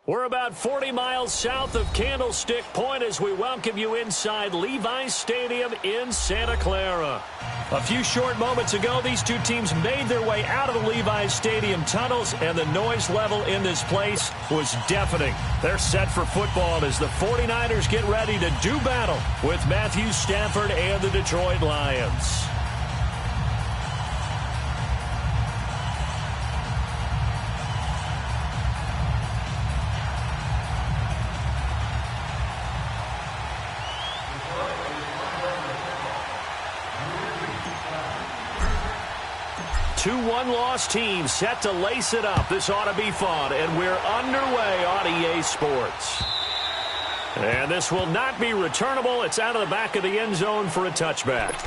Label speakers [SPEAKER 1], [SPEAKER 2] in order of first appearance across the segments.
[SPEAKER 1] We're about 40 miles south of Candlestick Point as we welcome you inside Levi's Stadium in Santa Clara. A few short moments ago, these two teams made their way out of the Levi's Stadium tunnels, and the noise level in this place was deafening. They're set for football as the 49ers get ready to do battle with Matthew Stafford and the Detroit Lions. Two one-loss teams set to lace it up. This ought to be fun, and we're underway on EA Sports. And this will not be returnable. It's out of the back of the end zone for a touchback.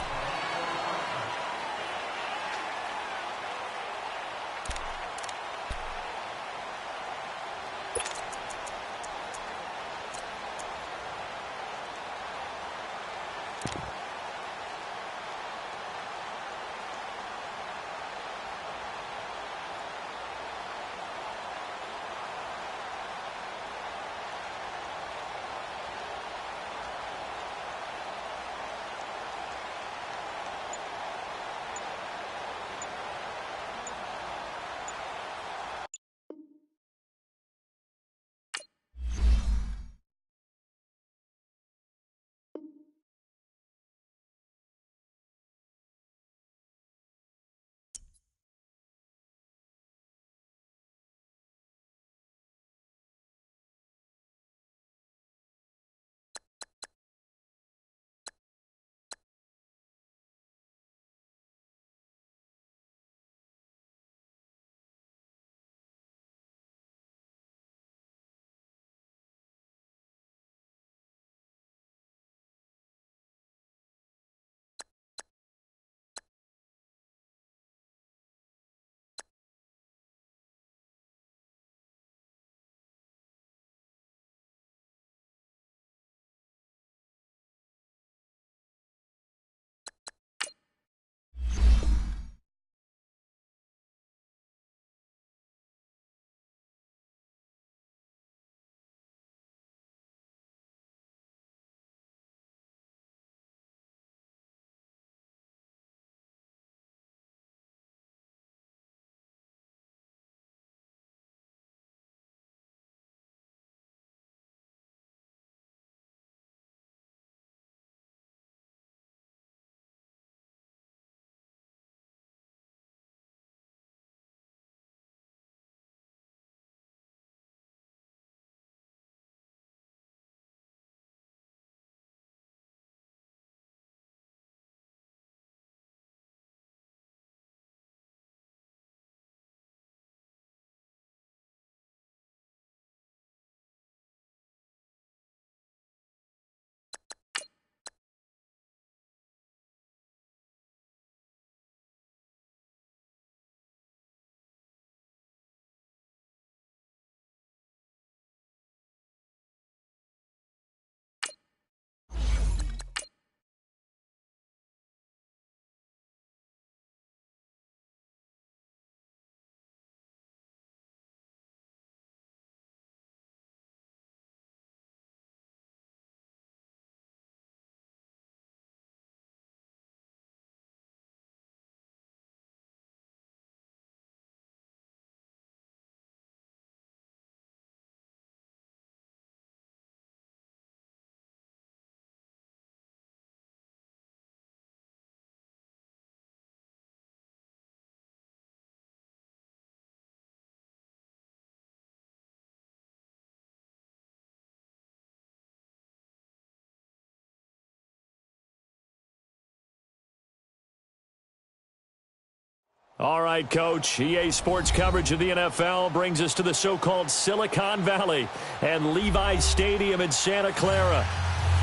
[SPEAKER 1] All right, Coach. EA Sports coverage of the NFL brings us to the so-called Silicon Valley and Levi's Stadium in Santa Clara.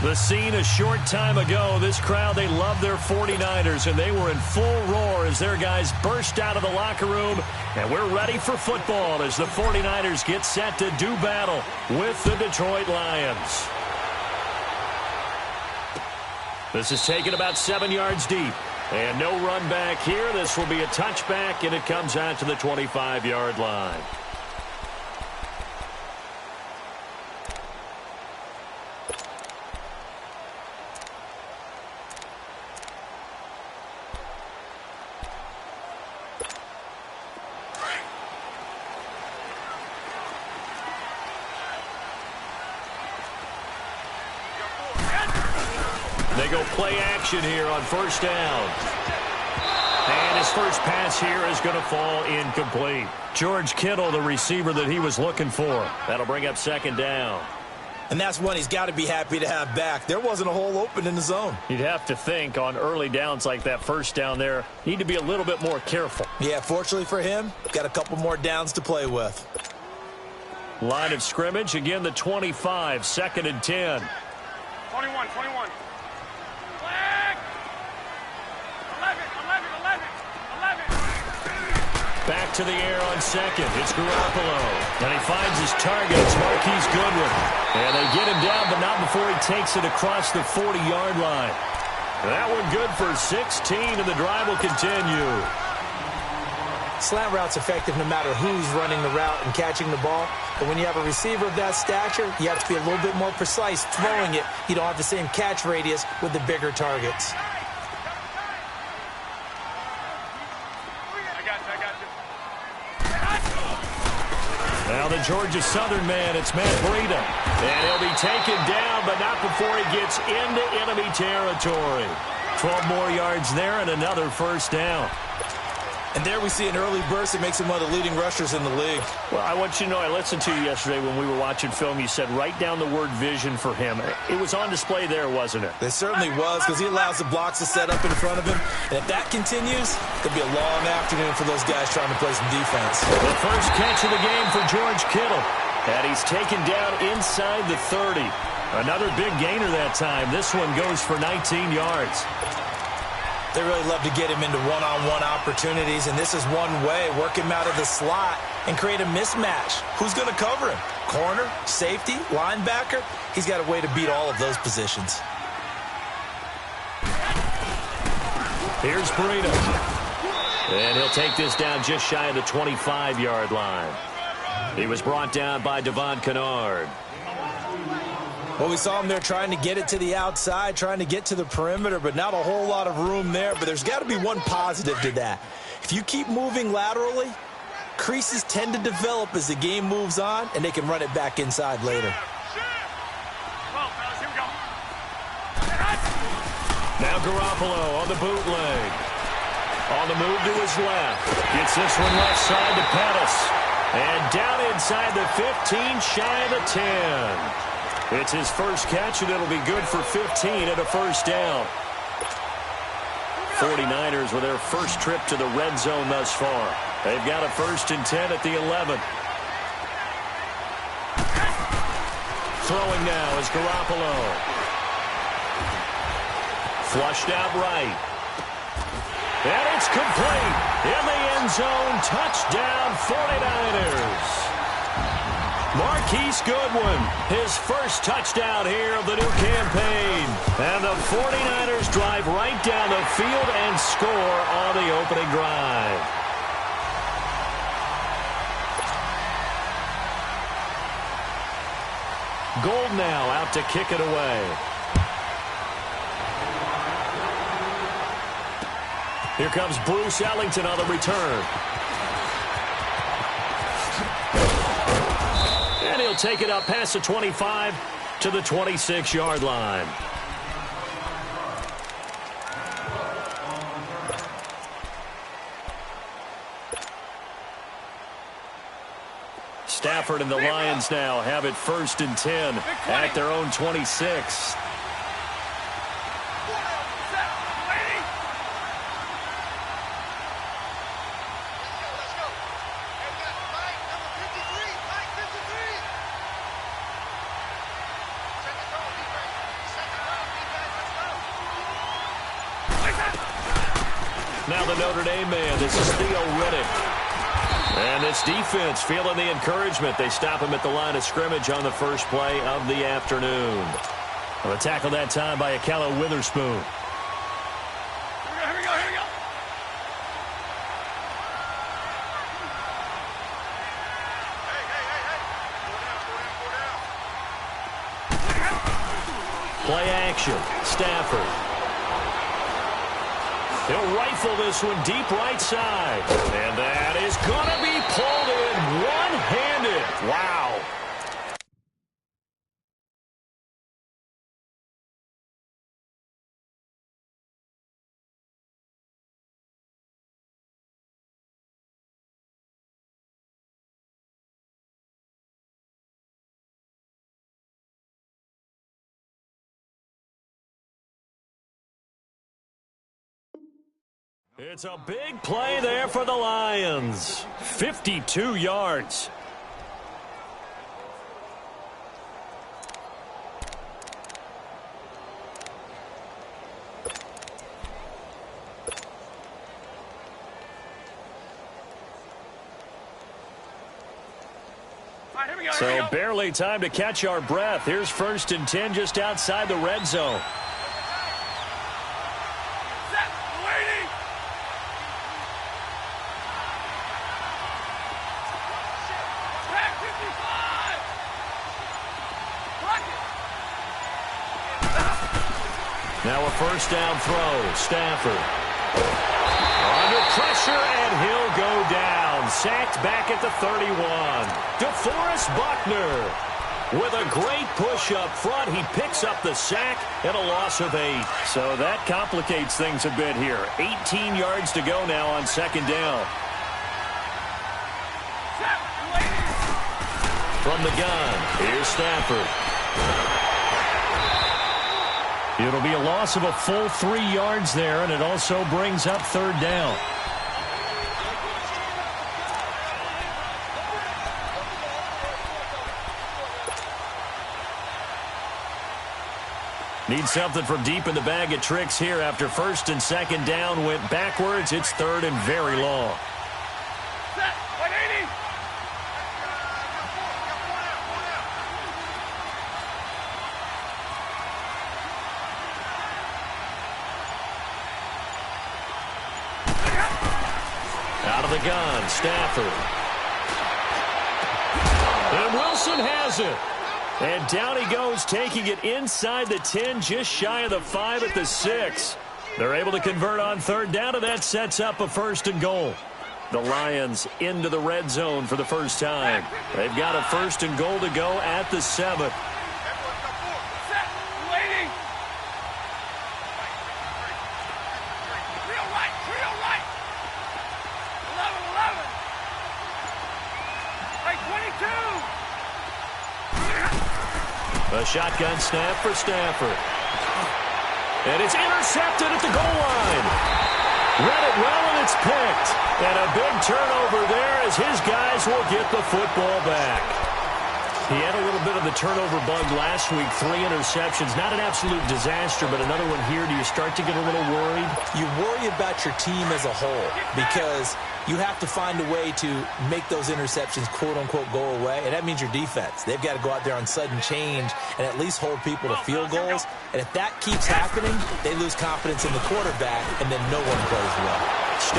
[SPEAKER 1] The scene a short time ago, this crowd, they love their 49ers, and they were in full roar as their guys burst out of the locker room. And we're ready for football as the 49ers get set to do battle with the Detroit Lions. This is taken about 7 yards deep. And no run back here. This will be a touchback, and it comes out to the 25-yard line. They go play action here on first down. And his first pass here is going to fall incomplete. George Kittle, the receiver that he was looking for. That'll bring up second down.
[SPEAKER 2] And that's one he's got to be happy to have back. There wasn't a hole open in the zone.
[SPEAKER 1] You'd have to think on early downs like that first down there, need to be a little bit more careful.
[SPEAKER 2] Yeah, fortunately for him, got a couple more downs to play with.
[SPEAKER 1] Line of scrimmage, again the 25, 2nd and 10.
[SPEAKER 3] 21. Flag! 11.
[SPEAKER 1] Back to the air on second. It's Garoppolo. And he finds his target. It's Marquise Goodwin. And they get him down, but not before he takes it across the 40-yard line. That one good for 16, and the drive will continue.
[SPEAKER 2] Slant route's effective no matter who's running the route and catching the ball. But when you have a receiver of that stature, you have to be a little bit more precise throwing it. You don't have the same catch radius with the bigger targets.
[SPEAKER 1] Now the Georgia Southern man, it's Matt Breida. And he'll be taken down, but not before he gets into enemy territory. 12 more yards there and another first down.
[SPEAKER 2] And there we see an early burst that makes him one of the leading rushers in the league.
[SPEAKER 1] Well, I want you to know, I listened to you yesterday when we were watching film. You said write down the word vision for him. It was on display there, wasn't it?
[SPEAKER 2] It certainly was, because he allows the blocks to set up in front of him. And if that continues, it'll be a long afternoon for those guys trying to play some defense.
[SPEAKER 1] The first catch of the game for George Kittle. And he's taken down inside the 30. Another big gainer that time. This one goes for 19 yards.
[SPEAKER 2] They really love to get him into one-on-one opportunities, and this is one way, work him out of the slot and create a mismatch. Who's going to cover him? Corner, safety, linebacker? He's got a way to beat all of those positions.
[SPEAKER 1] Here's Breida. And he'll take this down just shy of the 25-yard line. He was brought down by Devon Kennard.
[SPEAKER 2] Well, we saw him there trying to get it to the outside, trying to get to the perimeter, but not a whole lot of room there. But there's got to be one positive to that. If you keep moving laterally, creases tend to develop as the game moves on, and they can run it back inside later.
[SPEAKER 1] Now Garoppolo on the bootleg. On the move to his left. Gets this one left side to Pettis. And down inside the 15, shy of the 10. It's his first catch, and it'll be good for 15 and a first down. 49ers with their first trip to the red zone thus far. They've got a 1st and 10 at the 11. Throwing now is Garoppolo. Flushed out right. And it's complete. In the end zone, touchdown 49ers. Marquise Goodwin, his first touchdown here of the new campaign. And the 49ers drive right down the field and score on the opening drive. Gold now out to kick it away. Here comes Bruce Ellington on the return. And he'll take it up past the 25 to the 26-yard line. Stafford and the Lions now have it 1st and 10 at their own 26. Now the Notre Dame man, this is Theo Riddick. And this defense feeling the encouragement. They stop him at the line of scrimmage on the first play of the afternoon. Well, a tackle that time by Akello Witherspoon.
[SPEAKER 3] Here we go.
[SPEAKER 1] Play action. Stafford. He'll rifle this one deep right side. And that is going to be pulled in one-handed. Wow. It's a big play there for the Lions. 52 yards.
[SPEAKER 3] All right, here we go.
[SPEAKER 1] So barely time to catch our breath. Here's 1st and 10 just outside the red zone.
[SPEAKER 3] Set. Waiting. Back 55. Block it.
[SPEAKER 1] Now a 1st down throw. Stafford. Under pressure, and he'll go down. Sacked back at the 31. DeForest Buckner with a great push up front. He picks up the sack and a loss of 8. So that complicates things a bit here. 18 yards to go now on 2nd down.
[SPEAKER 3] Set. Waiting.
[SPEAKER 1] From the gun, here's Stafford. It'll be a loss of a full 3 yards there, and it also brings up 3rd down. Need something from deep in the bag of tricks here after 1st and 2nd down went backwards. It's 3rd and very long.
[SPEAKER 3] Set. 180.
[SPEAKER 1] Out of the gun, Stafford. And Wilson has it. And down he goes, taking it inside the 10, just shy of the 5 at the 6. They're able to convert on 3rd down, and that sets up a 1st and goal. The Lions into the red zone for the first time. They've got a 1st and goal to go at the 7.
[SPEAKER 3] Set. Waiting. Real right. Real right. 11. 11. Hey, 22.
[SPEAKER 1] A shotgun snap for Stafford. And it's intercepted at the goal line. Read it well, and it's picked. And a big turnover there as his guys will get the football back. He had a little bit of the turnover bug last week. 3 interceptions. Not an absolute disaster, but another one here. Do you start to get a little worried?
[SPEAKER 2] You worry about your team as a whole because you have to find a way to make those interceptions, quote-unquote, go away, and that means your defense. They've got to go out there on sudden change and at least hold people to field goals, and if that keeps happening, they lose confidence in the quarterback, and then no one plays well.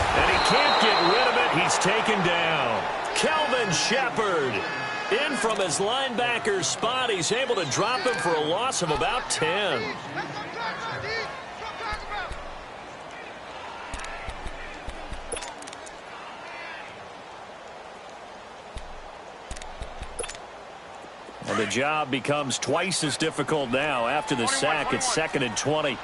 [SPEAKER 1] And he can't get rid of it. He's taken down. Kelvin Shepard in from his linebacker spot. He's able to drop him for a loss of about 10. And the job becomes twice as difficult now. After the sack, it's 2nd and 20.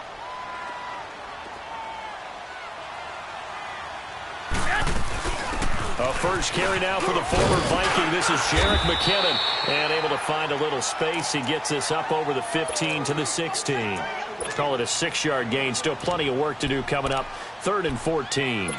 [SPEAKER 1] A 1st carry now for the former Viking. This is Jerick McKinnon. And able to find a little space. He gets this up over the 15 to the 16. Let's call it a 6-yard gain. Still plenty of work to do coming up. 3rd and 14.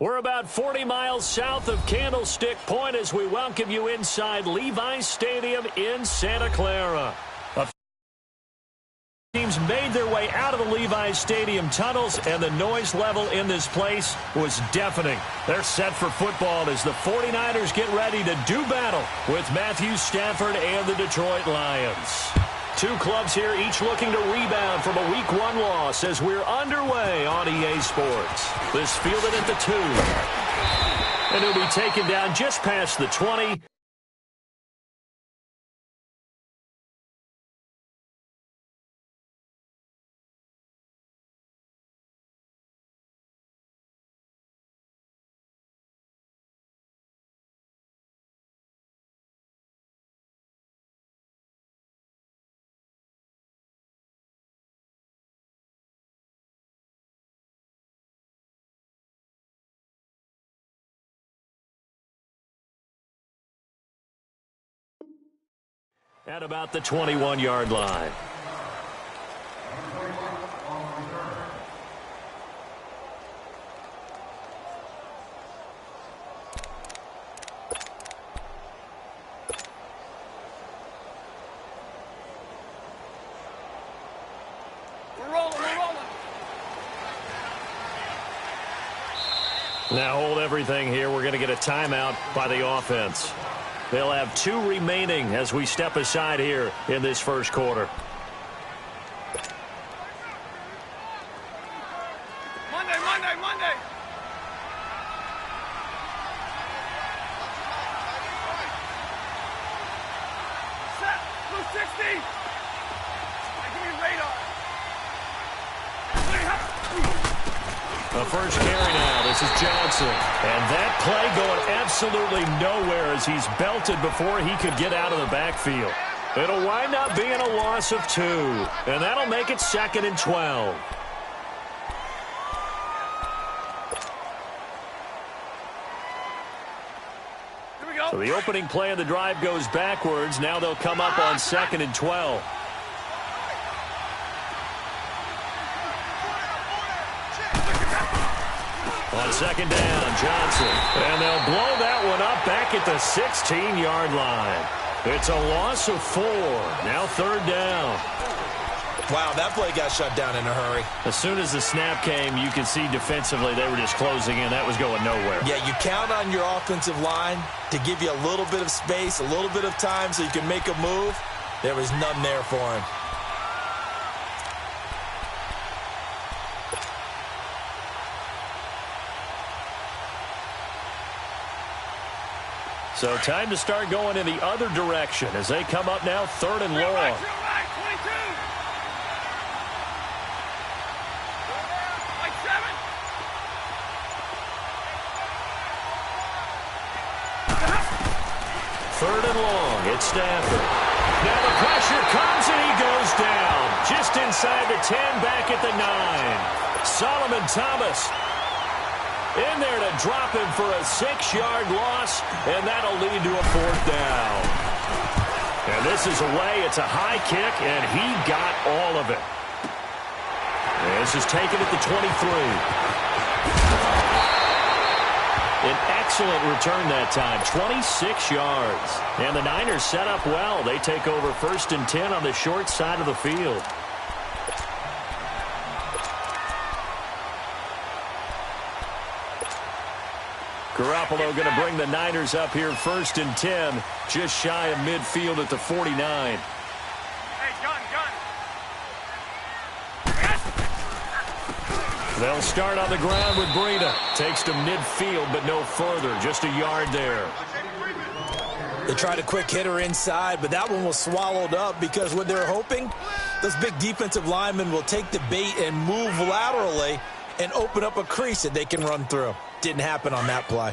[SPEAKER 1] We're about 40 miles south of Candlestick Point as we welcome you inside Levi's Stadium in Santa Clara. Teams made their way out of the Levi's Stadium tunnels, and the noise level in this place was deafening. They're set for football as the 49ers get ready to do battle with Matthew Stafford and the Detroit Lions. Two clubs here, each looking to rebound from a Week 1 loss as we're underway on EA Sports. This fielded at the 2. And he'll be taken down just past the 20. At about the 21-yard line.
[SPEAKER 3] We're rolling.
[SPEAKER 1] Now hold everything here. We're going to get a timeout by the offense. They'll have 2 remaining as we step aside here in this first quarter.
[SPEAKER 3] Monday. Set. Blue 60. Hey, give me radar.
[SPEAKER 1] The first carry now. This is Johnson. And that play going absolutely nowhere as he's belted before he could get out of the backfield. It'll wind up being a loss of 2. And that'll make it 2nd and 12.
[SPEAKER 3] Here we go.
[SPEAKER 1] So the opening play of the drive goes backwards. Now they'll come up on 2nd and 12. On 2nd down, Johnson. And they'll blow that one up back at the 16-yard line. It's a loss of 4. Now 3rd down.
[SPEAKER 2] Wow, that play got shut down in a hurry.
[SPEAKER 1] As soon as the snap came, you could see defensively they were just closing in. That was going nowhere.
[SPEAKER 2] Yeah, you count on your offensive line to give you a little bit of space, a little bit of time so you can make a move. There was none there for him.
[SPEAKER 1] So time to start going in the other direction as they come up now 3rd and long.
[SPEAKER 3] Right, 22. Like 7.
[SPEAKER 1] 3rd and long. It's Stafford. Now the pressure comes and he goes down. Just inside the 10, back at the 9. Solomon Thomas in there to drop him for a 6-yard loss, and that'll lead to a 4th down. And this is away. It's a high kick, and he got all of it. And this is taken at the 23. An excellent return that time, 26 yards. And the Niners set up well. They take over 1st and 10 on the short side of the field. Garoppolo going to bring the Niners up here 1st and 10, just shy of midfield at the 49.
[SPEAKER 3] Hey, gun.
[SPEAKER 1] They'll start on the ground with Breida. Takes to midfield, but no further. Just a yard there.
[SPEAKER 2] They tried a quick hitter inside, but that one was swallowed up because what they're hoping, those big defensive linemen will take the bait and move laterally and open up a crease that they can run through. Didn't happen on that play.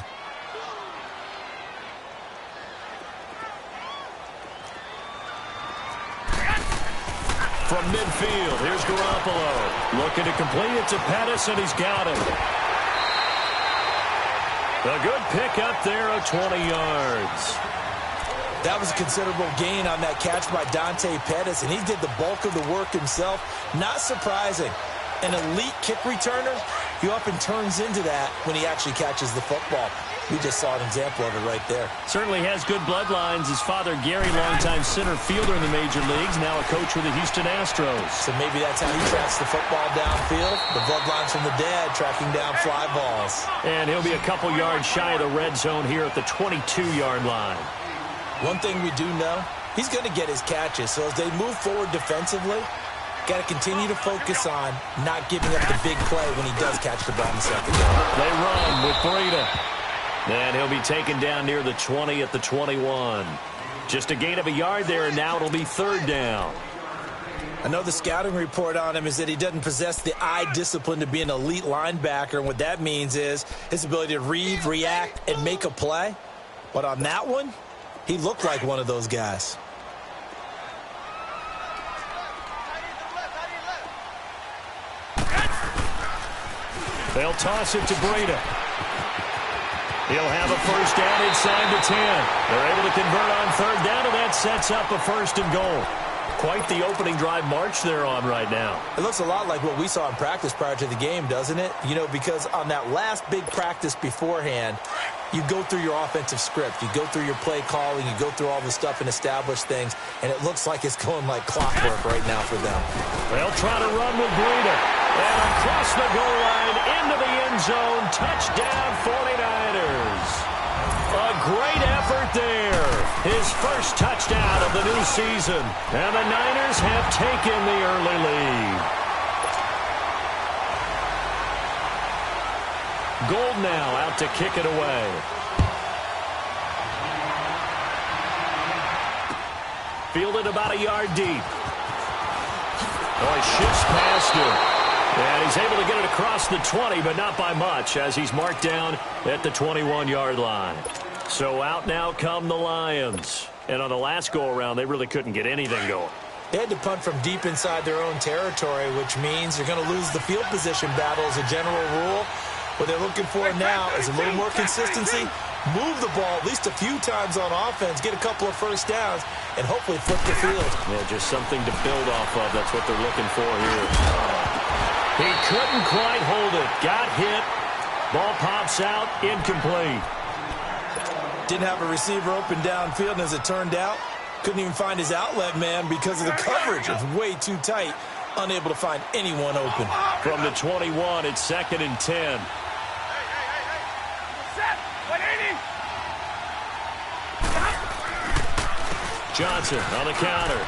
[SPEAKER 1] From midfield, here's Garoppolo. Looking to complete it to Pettis, and he's got it. A good pick up there of 20 yards.
[SPEAKER 2] That was a considerable gain on that catch by Dante Pettis, and he did the bulk of the work himself. Not surprising. An elite kick returner he often turns into that when he actually catches the football. We just saw an example of it right there.
[SPEAKER 1] Certainly has good bloodlines. His father, Gary, longtime center fielder in the major leagues, now a coach with the Houston Astros.
[SPEAKER 2] So maybe that's how he tracks the football downfield. The bloodlines from the dad tracking down fly balls.
[SPEAKER 1] And he'll be a couple yards shy of the red zone here at the 22-yard line.
[SPEAKER 2] One thing we do know, he's going to get his catches. So as they move forward defensively, got to continue to focus on not giving up the big play when he does catch the ball in the second down.
[SPEAKER 1] They run with Breida. And he'll be taken down near the 20 at the 21. Just a gain of a yard there, and now it'll be third down.
[SPEAKER 2] I know the scouting report on him is that he doesn't possess the eye discipline to be an elite linebacker. And what that means is his ability to read, react, and make a play. But on that one, he looked like one of those guys.
[SPEAKER 1] They'll toss it to Breida. He'll have a first down inside the 10. They're able to convert on third down, and that sets up a first and goal. Quite the opening drive march they're on right now.
[SPEAKER 2] It looks a lot like what we saw in practice prior to the game, doesn't it? You know, because on that last big practice beforehand, you go through your offensive script. You go through your play calling. You go through all the stuff and establish things, and it looks like it's going like clockwork right now for them.
[SPEAKER 1] They'll try to run with Breida. And across the goal line, into the end zone, touchdown 49ers. A great effort there. His first touchdown of the new season. And the Niners have taken the early lead. Gold now out to kick it away. Fielded about a yard deep. Oh, he shifts past him. And he's able to get it across the 20, but not by much, as he's marked down at the 21-yard line. So out now come the Lions. And on the last go-around, they really couldn't get anything going.
[SPEAKER 2] They had to punt from deep inside their own territory, which means you're going to lose the field position battle as a general rule. What they're looking for now is a little more consistency, move the ball at least a few times on offense, get a couple of first downs, and hopefully flip the field.
[SPEAKER 1] Yeah, just something to build off of. That's what they're looking for here. He couldn't quite hold it. Got hit. Ball pops out. Incomplete.
[SPEAKER 2] Didn't have a receiver open downfield, and as it turned out, couldn't even find his outlet man because of the coverage. It's way too tight. Unable to find anyone open.
[SPEAKER 1] From the 21, it's 2nd and 10.
[SPEAKER 3] Set. 180.
[SPEAKER 1] Johnson on the counter.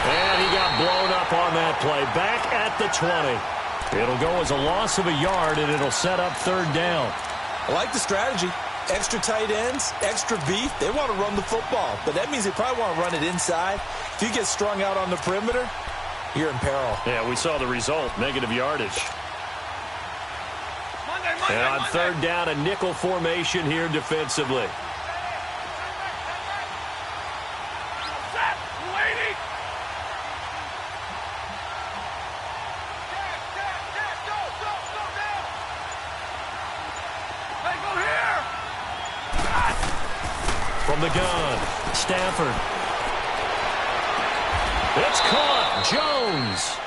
[SPEAKER 1] And he got blown up on that play. Back at the 20. It'll go as a loss of a yard, and it'll set up third down.
[SPEAKER 2] I like the strategy. Extra tight ends, extra beef. They want to run the football, but that means they probably want to run it inside. If you get strung out on the perimeter, you're in peril.
[SPEAKER 1] Yeah, we saw the result, negative yardage. And on third down, a nickel formation here defensively.
[SPEAKER 3] Set. 280. Hey, go here.
[SPEAKER 1] From the gun, Stafford. It's caught. Jones.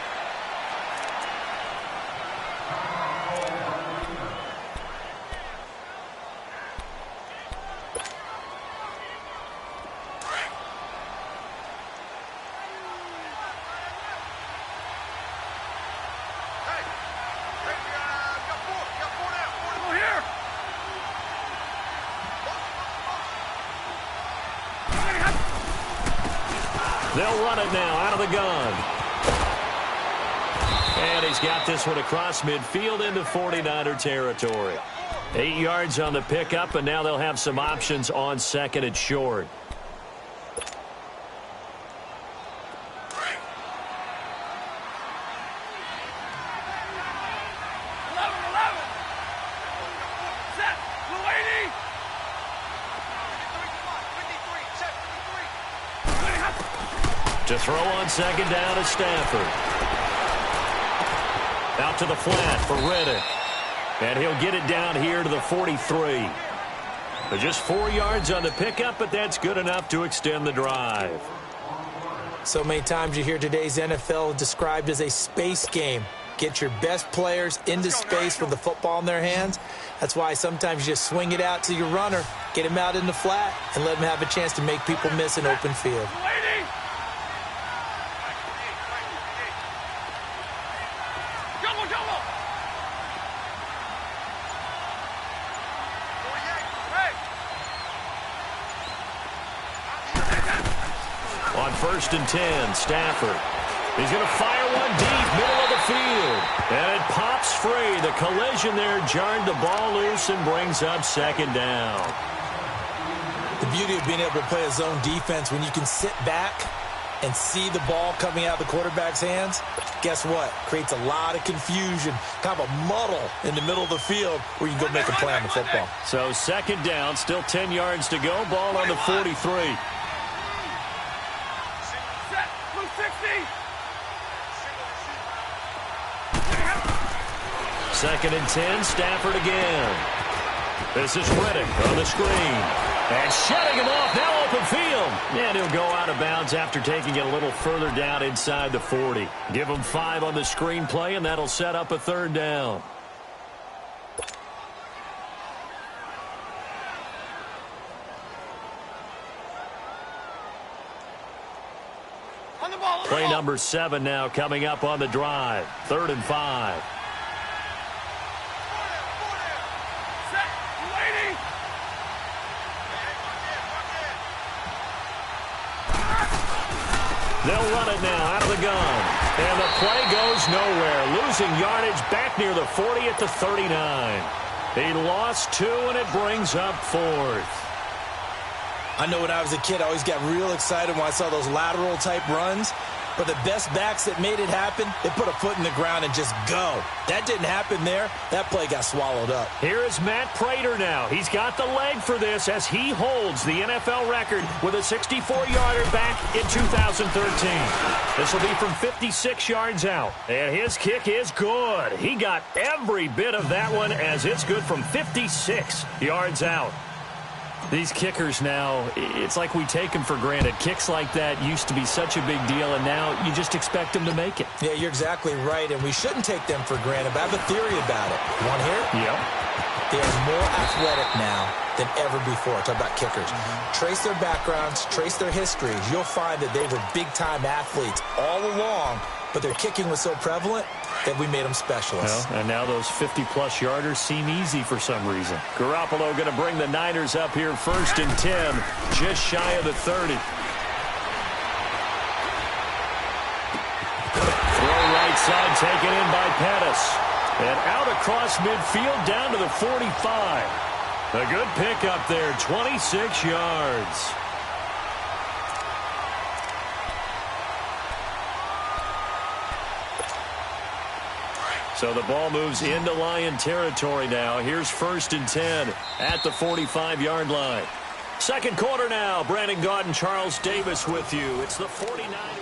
[SPEAKER 3] Go here.
[SPEAKER 1] They'll run it now out of the gun. And he's got this one across midfield into 49er territory. 8 yards on the pickup, and now they'll have some options on 2nd and short. To throw on 2nd down is Stafford. Out to the flat for Reddick. And he'll get it down here to the 43. But just 4 yards on the pickup, but that's good enough to extend the drive.
[SPEAKER 2] So many times you hear today's NFL described as a space game. Get your best players into space with the football in their hands. That's why sometimes you just swing it out to your runner, get him out in the flat, and let him have a chance to make people miss an open field.
[SPEAKER 1] On 1st and 10, Stafford. He's going to fire one deep, middle of the field. And it pops free. The collision there jarred the ball loose and brings up 2nd down.
[SPEAKER 2] The beauty of being able to play a zone defense when you can sit back and see the ball coming out of the quarterback's hands, guess what? Creates a lot of confusion, kind of a muddle in the middle of the field where you can go make a play on the football.
[SPEAKER 1] So 2nd down, still 10 yards to go. Ball on the 43. 2nd and 10, Stafford again. This is Reddick on the screen. And shutting him off, now open field. And he'll go out of bounds after taking it a little further down inside the 40. Give him 5 on the screen play, and that'll set up a 3rd down. Play number 7 now coming up on the drive. 3rd and 5. They'll run it now out of the gun. And the play goes nowhere. Losing yardage back near the 40 at the 39. He lost 2, and it brings up 4th.
[SPEAKER 2] I know when I was a kid, I always got real excited when I saw those lateral-type runs. But the best backs that made it happen, they put a foot in the ground and just go. That didn't happen there. That play got swallowed up.
[SPEAKER 1] Here is Matt Prater now. He's got the leg for this as he holds the NFL record with a 64-yarder back in 2013. This will be from 56 yards out. And his kick is good. He got every bit of that one as it's good from 56 yards out. These kickers now, it's like we take them for granted. Kicks like that used to be such a big deal, and now you just expect them to make it.
[SPEAKER 2] Yeah, you're exactly right, and we shouldn't take them for granted, but I have a theory about it. You want to hear it?
[SPEAKER 1] Yep.
[SPEAKER 2] They are more athletic now than ever before. Talk about kickers. Trace their backgrounds, trace their histories. You'll find that they were big-time athletes all along, but their kicking was so prevalent that we made them specialists.
[SPEAKER 1] Well, and now those 50-plus yarders seem easy for some reason. Garoppolo going to bring the Niners up here 1st and 10, just shy of the 30. Throw right side taken in by Pettis. And out across midfield down to the 45. A good pickup there, 26 yards. So the ball moves into Lion territory now. Here's 1st and 10 at the 45-yard line. 2nd quarter now. Brandon Gaudin and Charles Davis with you. It's the 49ers.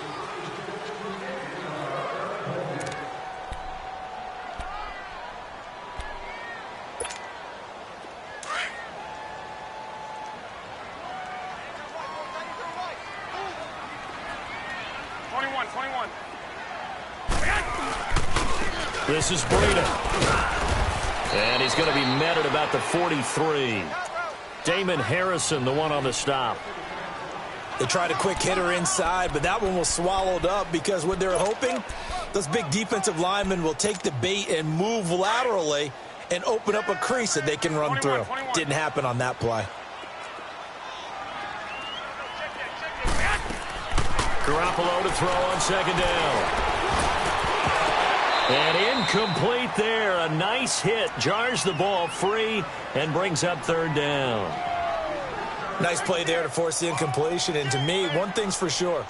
[SPEAKER 1] This is Breida. And he's going to be met at about the 43. Damon Harrison, the one on the stop.
[SPEAKER 2] They tried a quick hitter inside, but that one was swallowed up because what they're hoping, those big defensive linemen will take the bait and move laterally and open up a crease that they can run through. Didn't happen on that play.
[SPEAKER 1] Garoppolo to throw on 2nd down. And incomplete there. A nice hit. Jars the ball free and brings up 3rd down.
[SPEAKER 2] Nice play there to force the incompletion. And to me, one thing's for sure.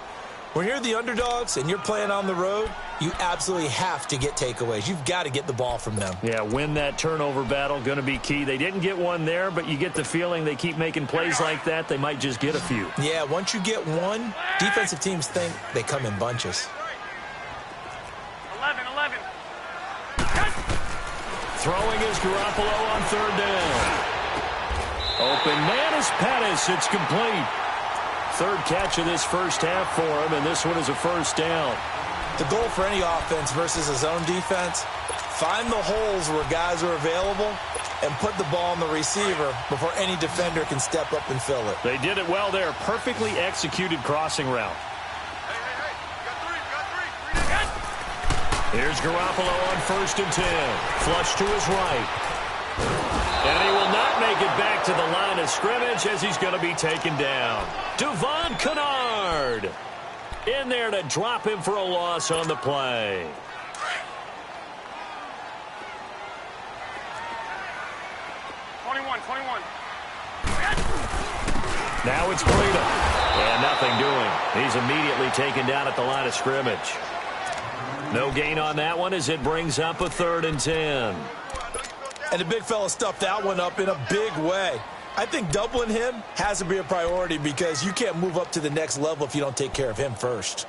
[SPEAKER 2] When you're the underdogs and you're playing on the road, you absolutely have to get takeaways. You've got to get the ball from them.
[SPEAKER 1] Yeah, win that turnover battle. Going to be key. They didn't get one there, but you get the feeling they keep making plays like that. They might just get a few.
[SPEAKER 2] Yeah, once you get one, defensive teams think they come in bunches.
[SPEAKER 3] 11.
[SPEAKER 1] Throwing is Garoppolo on 3rd down. Open man is Pettis. It's complete. 3rd catch of this first half for him, and this one is a 1st down.
[SPEAKER 2] The goal for any offense versus a zone defense, find the holes where guys are available and put the ball on the receiver before any defender can step up and fill it.
[SPEAKER 1] They did it well there. Perfectly executed crossing route. Here's Garoppolo on 1st and 10. Flush to his right. And he will not make it back to the line of scrimmage as he's going to be taken down. Devon Kennard in there to drop him for a loss on the play. Now it's Breida. And nothing doing. He's immediately taken down at the line of scrimmage. No gain on that one as it brings up a 3rd and 10.
[SPEAKER 2] And the big fella stuffed that one up in a big way. I think doubling him has to be a priority because you can't move up to the next level if you don't take care of him first.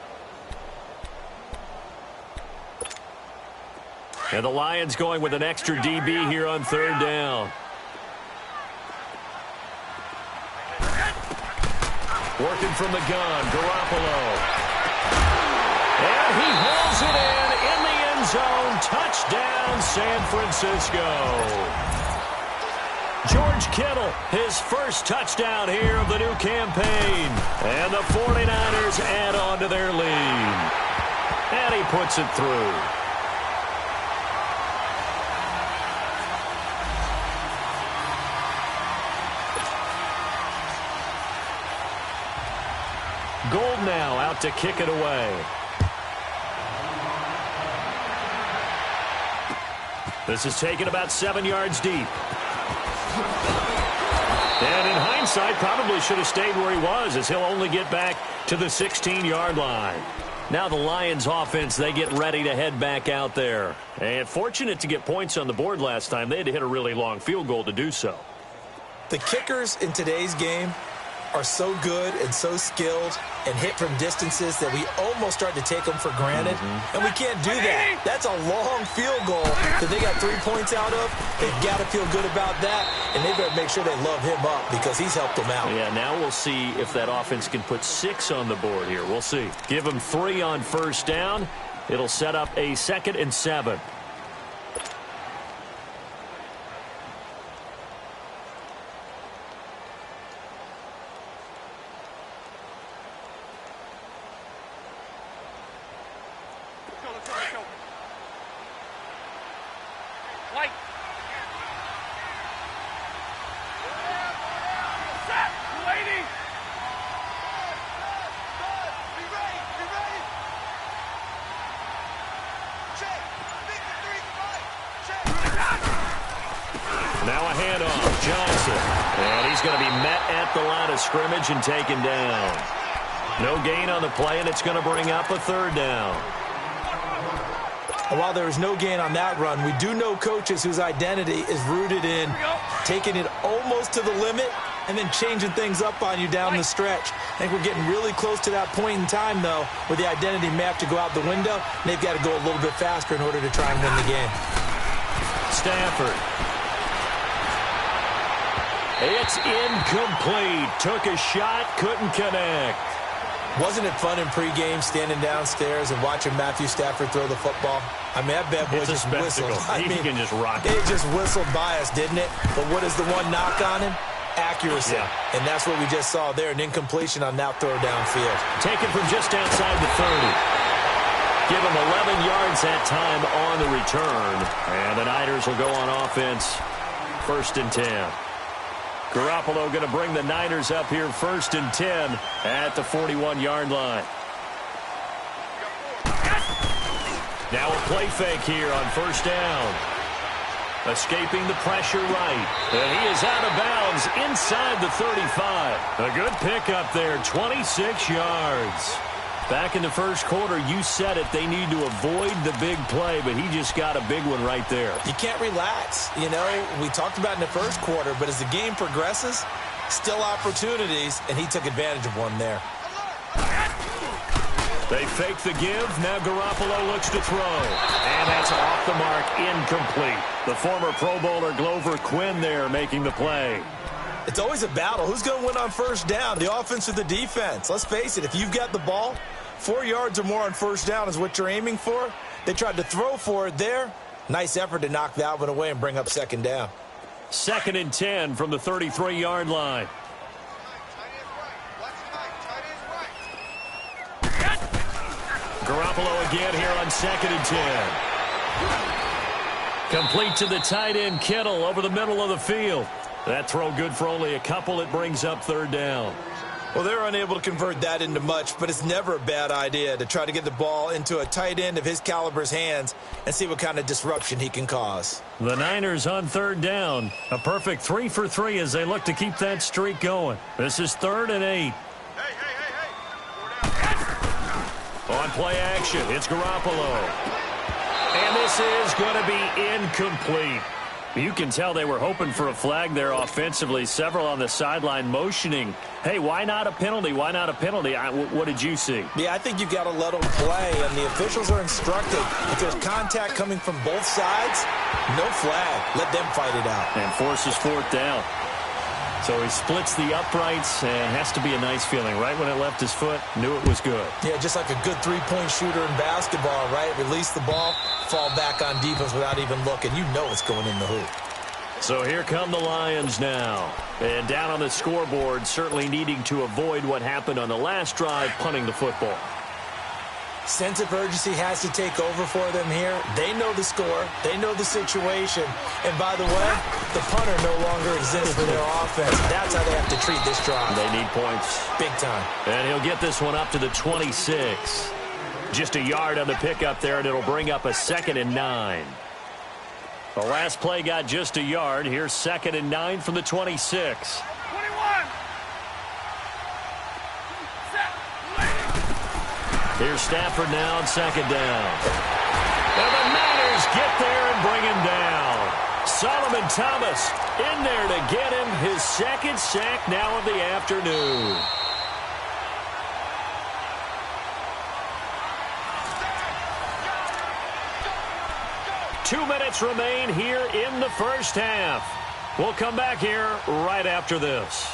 [SPEAKER 1] And the Lions going with an extra DB here on 3rd down. Working from the gun, Garoppolo. And he hauls it in the end zone. Touchdown, San Francisco. George Kittle, his first touchdown here of the new campaign. And the 49ers add on to their lead. And he puts it through. Gold now out to kick it away. This is taken about 7 yards deep. And in hindsight, probably should have stayed where he was as he'll only get back to the 16-yard line. Now the Lions offense, they get ready to head back out there. And fortunate to get points on the board last time. They had to hit a really long field goal to do so.
[SPEAKER 2] The kickers in today's game are so good and so skilled and hit from distances that we almost start to take them for granted. And we can't do that. That's a long field goal that they got 3 points out of. They've got to feel good about that, and they better make sure they love him up because he's helped them out.
[SPEAKER 1] Yeah, now we'll see if that offense can put 6 on the board here. We'll see. Give them 3 on 1st down. It'll set up a 2nd and 7. Now a handoff, Johnson. And he's going to be met at the line of scrimmage and taken down. No gain on the play, and it's going to bring up a 3rd down.
[SPEAKER 2] And while there was no gain on that run, we do know coaches whose identity is rooted in taking it almost to the limit and then changing things up on you down the stretch. I think we're getting really close to that point in time, though, where the identity may have to go out the window, and they've got to go a little bit faster in order to try and win the game.
[SPEAKER 1] Stafford. It's incomplete. Took a shot, couldn't connect.
[SPEAKER 2] Wasn't it fun in pregame standing downstairs and watching Matthew Stafford throw the football? I mean, that bad boy just whistled.
[SPEAKER 1] He can just rock it.
[SPEAKER 2] It just whistled by us, didn't it? But what is the one knock on him? Accuracy. Yeah. And that's what we just saw there, an incompletion on that throw downfield.
[SPEAKER 1] Taken from just outside the 30. Give him 11 yards that time on the return. And the Niners will go on offense, 1st and 10. Garoppolo going to bring the Niners up here 1st and 10 at the 41-yard line. Now a play fake here on 1st down. Escaping the pressure right. And he is out of bounds inside the 35. A good pickup there, 26 yards. Back in the first quarter, you said it, they need to avoid the big play, but he just got a big one right there.
[SPEAKER 2] You can't relax. You know, we talked about in the first quarter, but as the game progresses, still opportunities, and he took advantage of one there.
[SPEAKER 1] They fake the give. Now Garoppolo looks to throw. And that's off the mark, incomplete. The former Pro Bowler Glover Quinn there making the play.
[SPEAKER 2] It's always a battle. Who's going to win on 1st down, the offense or the defense? Let's face it, if you've got the ball, 4 yards or more on first down is what you're aiming for. They tried to throw for it there. Nice effort to knock that one away and bring up second down.
[SPEAKER 1] 2nd and 10 from the 33-yard line. Garoppolo again here on 2nd and 10. Complete to the tight end, Kittle, over the middle of the field. That throw good for only a couple. It brings up 3rd down.
[SPEAKER 2] Well, they're unable to convert that into much, but it's never a bad idea to try to get the ball into a tight end of his caliber's hands and see what kind of disruption he can cause.
[SPEAKER 1] The Niners on 3rd down. A perfect 3 for 3 as they look to keep that streak going. This is 3rd and 8. On play action, it's Garoppolo. And this is going to be incomplete. You can tell they were hoping for a flag there offensively. Several on the sideline motioning, hey, why not a penalty? Why not a penalty? What did you see?
[SPEAKER 2] Yeah, I think you got to let them play, and the officials are instructed. If there's contact coming from both sides, no flag. Let them fight it out.
[SPEAKER 1] And forces 4th down. So he splits the uprights, and has to be a nice feeling. Right when it left his foot, knew it was good.
[SPEAKER 2] Yeah, just like a good three-point shooter in basketball, right? Release the ball, fall back on defense without even looking. You know it's going in the hoop.
[SPEAKER 1] So here come the Lions now. And down on the scoreboard, certainly needing to avoid what happened on the last drive, punting the football.
[SPEAKER 2] Sense of urgency has to take over for them here. They know the score. They know the situation. And by the way, the punter no longer exists for their offense. That's how they have to treat this drive.
[SPEAKER 1] They need points.
[SPEAKER 2] Big time.
[SPEAKER 1] And he'll get this one up to the 26. Just a yard on the pickup there, and it'll bring up a 2nd and 9. The last play got just a yard. Here's 2nd and 9 from the 26.
[SPEAKER 3] 21.
[SPEAKER 1] Here's Stafford now on 2nd down. And the Niners get there and bring him down. Solomon Thomas in there to get him his 2nd sack now of the afternoon. Two minutes remain here in the first half. We'll come back here right after this.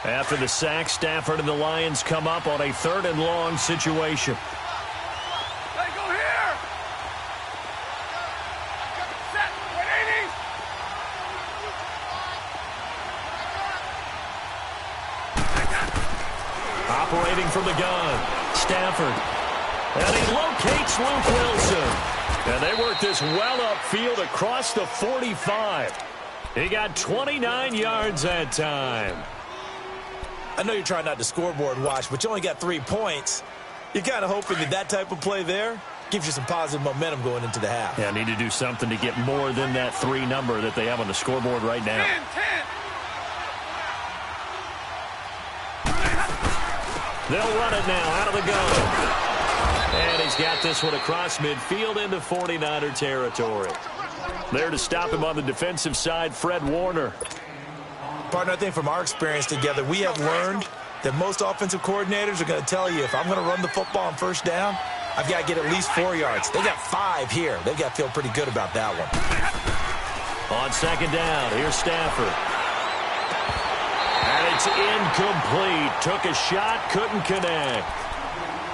[SPEAKER 1] After the sack, Stafford and the Lions come up on a 3rd and long situation.
[SPEAKER 3] Hey, go here. Set. 180.
[SPEAKER 1] Operating from the gun, Stafford. And he locates Luke Wilson. And they work this well upfield across the 45. He got 29 yards that time.
[SPEAKER 2] I know you're trying not to scoreboard watch, but you only got 3 points. You're kind of hoping that that type of play there gives you some positive momentum going into the half.
[SPEAKER 1] Yeah, need to do something to get more than that 3 number that they have on the scoreboard right now.
[SPEAKER 3] 10.
[SPEAKER 1] They'll run it now out of the gun. And he's got this one across midfield into 49er territory. There to stop him on the defensive side, Fred Warner.
[SPEAKER 2] Partner, I think from our experience together, we have learned that most offensive coordinators are going to tell you if I'm going to run the football on first down, I've got to get at least 4 yards. They got 5 here. They've got to feel pretty good about that one.
[SPEAKER 1] On 2nd down, here's Stafford. And it's incomplete. Took a shot, couldn't connect.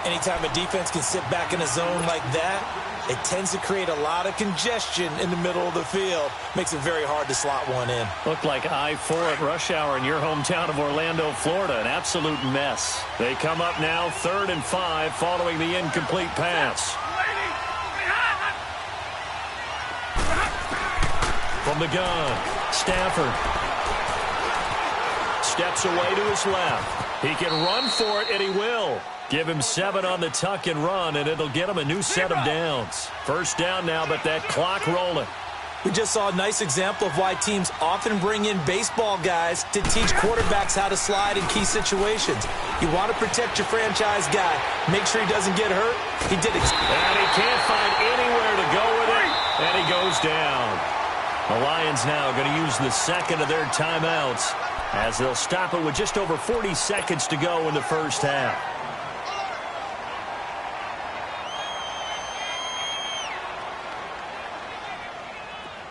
[SPEAKER 2] Anytime a defense can sit back in a zone like that, it tends to create a lot of congestion in the middle of the field. Makes it very hard to slot one in.
[SPEAKER 1] Looked like I-4 at rush hour in your hometown of Orlando, Florida. An absolute mess. They come up now 3rd and 5 following the incomplete pass. From the gun, Stafford steps away to his left. He can run for it, and he will. Give him 7 on the tuck and run, and it'll get him a new set of downs. First down now, but that clock rolling.
[SPEAKER 2] We just saw a nice example of why teams often bring in baseball guys to teach quarterbacks how to slide in key situations. You want to protect your franchise guy. Make sure he doesn't get hurt. He did it.
[SPEAKER 1] And he can't find anywhere to go with it, and he goes down. The Lions now going to use the 2nd of their timeouts as they'll stop it with just over 40 seconds to go in the first half.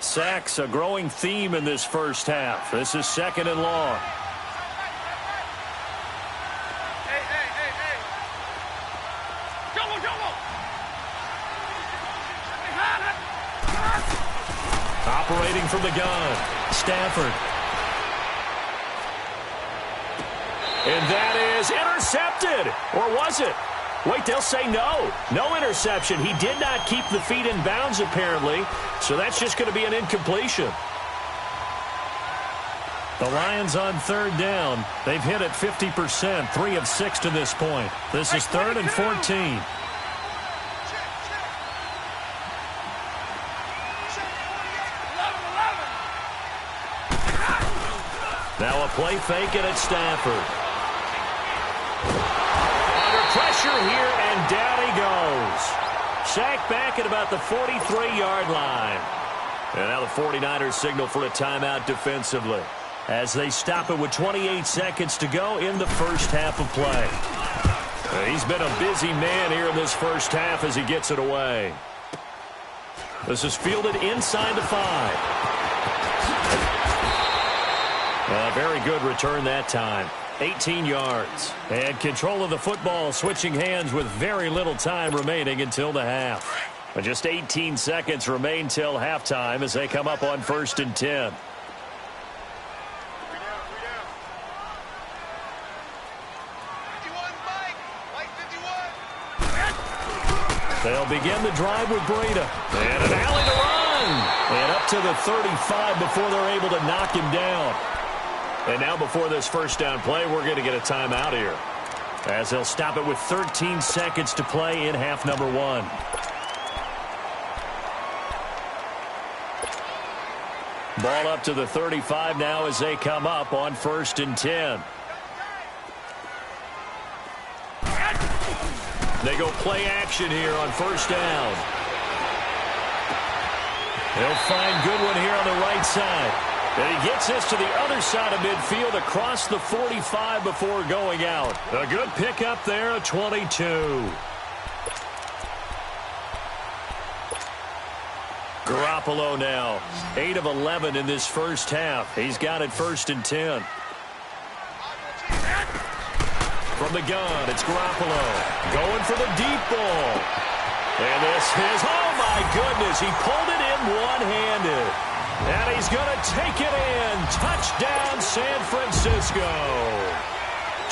[SPEAKER 1] Sacks, a growing theme in this first half. This is 2nd and long.
[SPEAKER 3] Hey. Jumbo.
[SPEAKER 1] Operating from the gun, Stafford. And that is intercepted. Or was it? Wait, they'll say no. No interception. He did not keep the feet in bounds, apparently. So that's just going to be an incompletion. The Lions on 3rd down. They've hit it 50%, 3 of 6 to this point. This is 3rd and 14. Now a play fake, and it's Stafford. Under pressure here, and down he goes. Sacked back at about the 43-yard line. And now the 49ers signal for a timeout defensively as they stop it with 28 seconds to go in the first half of play. He's been a busy man here in this first half as he gets it away. This is fielded inside the 5. A very good return that time. 18 yards. And control of the football switching hands with very little time remaining until the half. But just 18 seconds remain till halftime as they come up on 1st and 10. They'll begin the drive with Breida. And an alley to run. And up to the 35 before they're able to knock him down. And now before this first down play, we're going to get a timeout here, as they'll stop it with 13 seconds to play in half number 1. Ball up to the 35 now as they come up on 1st and 10. They go play action here on 1st down. They'll find Goodwin here on the right side. And he gets this to the other side of midfield across the 45 before going out. A good pickup there, a 22. Garoppolo now, 8 of 11 in this first half. He's got it 1st and 10. From the gun, it's Garoppolo going for the deep ball. And this is, oh my goodness, he pulled it in one-handed. And he's going to take it in. Touchdown, San Francisco.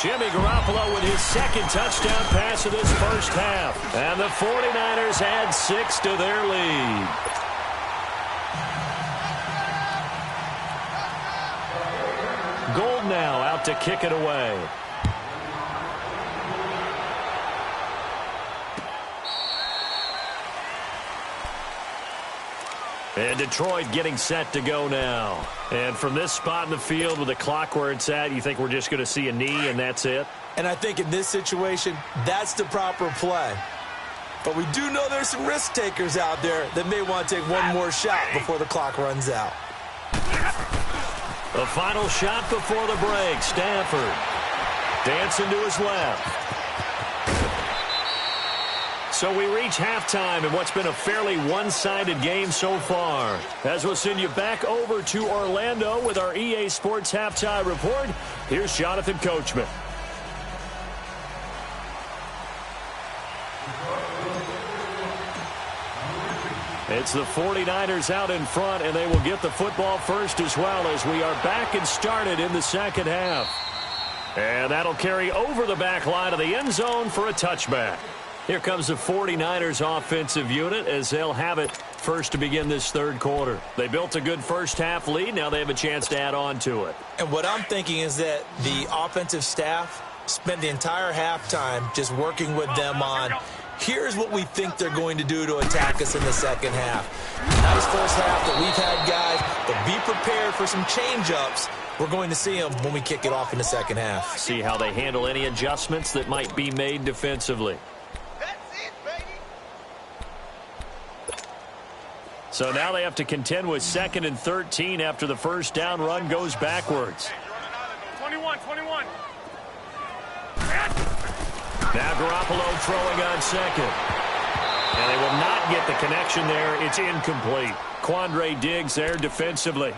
[SPEAKER 1] Jimmy Garoppolo with his 2nd touchdown pass of this first half. And the 49ers add 6 to their lead. Gold now out to kick it away. And Detroit getting set to go now. And from this spot in the field with the clock where it's at, you think we're just going to see a knee and that's it?
[SPEAKER 2] And I think in this situation, that's the proper play. But we do know there's some risk takers out there that may want to take one more shot before the clock runs out.
[SPEAKER 1] The final shot before the break. Stafford dancing to his left. So we reach halftime in what's been a fairly one-sided game so far. As we'll send you back over to Orlando with our EA Sports Halftime Report, here's Jonathan Coachman. It's the 49ers out in front, and they will get the football first as well as we are back and started in the second half. And that'll carry over the back line of the end zone for a touchback. Here comes the 49ers offensive unit as they'll have it first to begin this third quarter. They built a good first half lead. Now they have a chance to add on to it.
[SPEAKER 2] And what I'm thinking is that the offensive staff spent the entire halftime just working with them on, here's what we think they're going to do to attack us in the second half. Nice first half that we've had, guys, but be prepared for some change-ups. We're going to see them when we kick it off in the second half.
[SPEAKER 1] See how they handle any adjustments that might be made defensively. So now they have to contend with 2nd and 13 after the first down run goes backwards.
[SPEAKER 3] 21.
[SPEAKER 1] Now Garoppolo throwing on 2nd. And they will not get the connection there. It's incomplete. Quandre Diggs there defensively.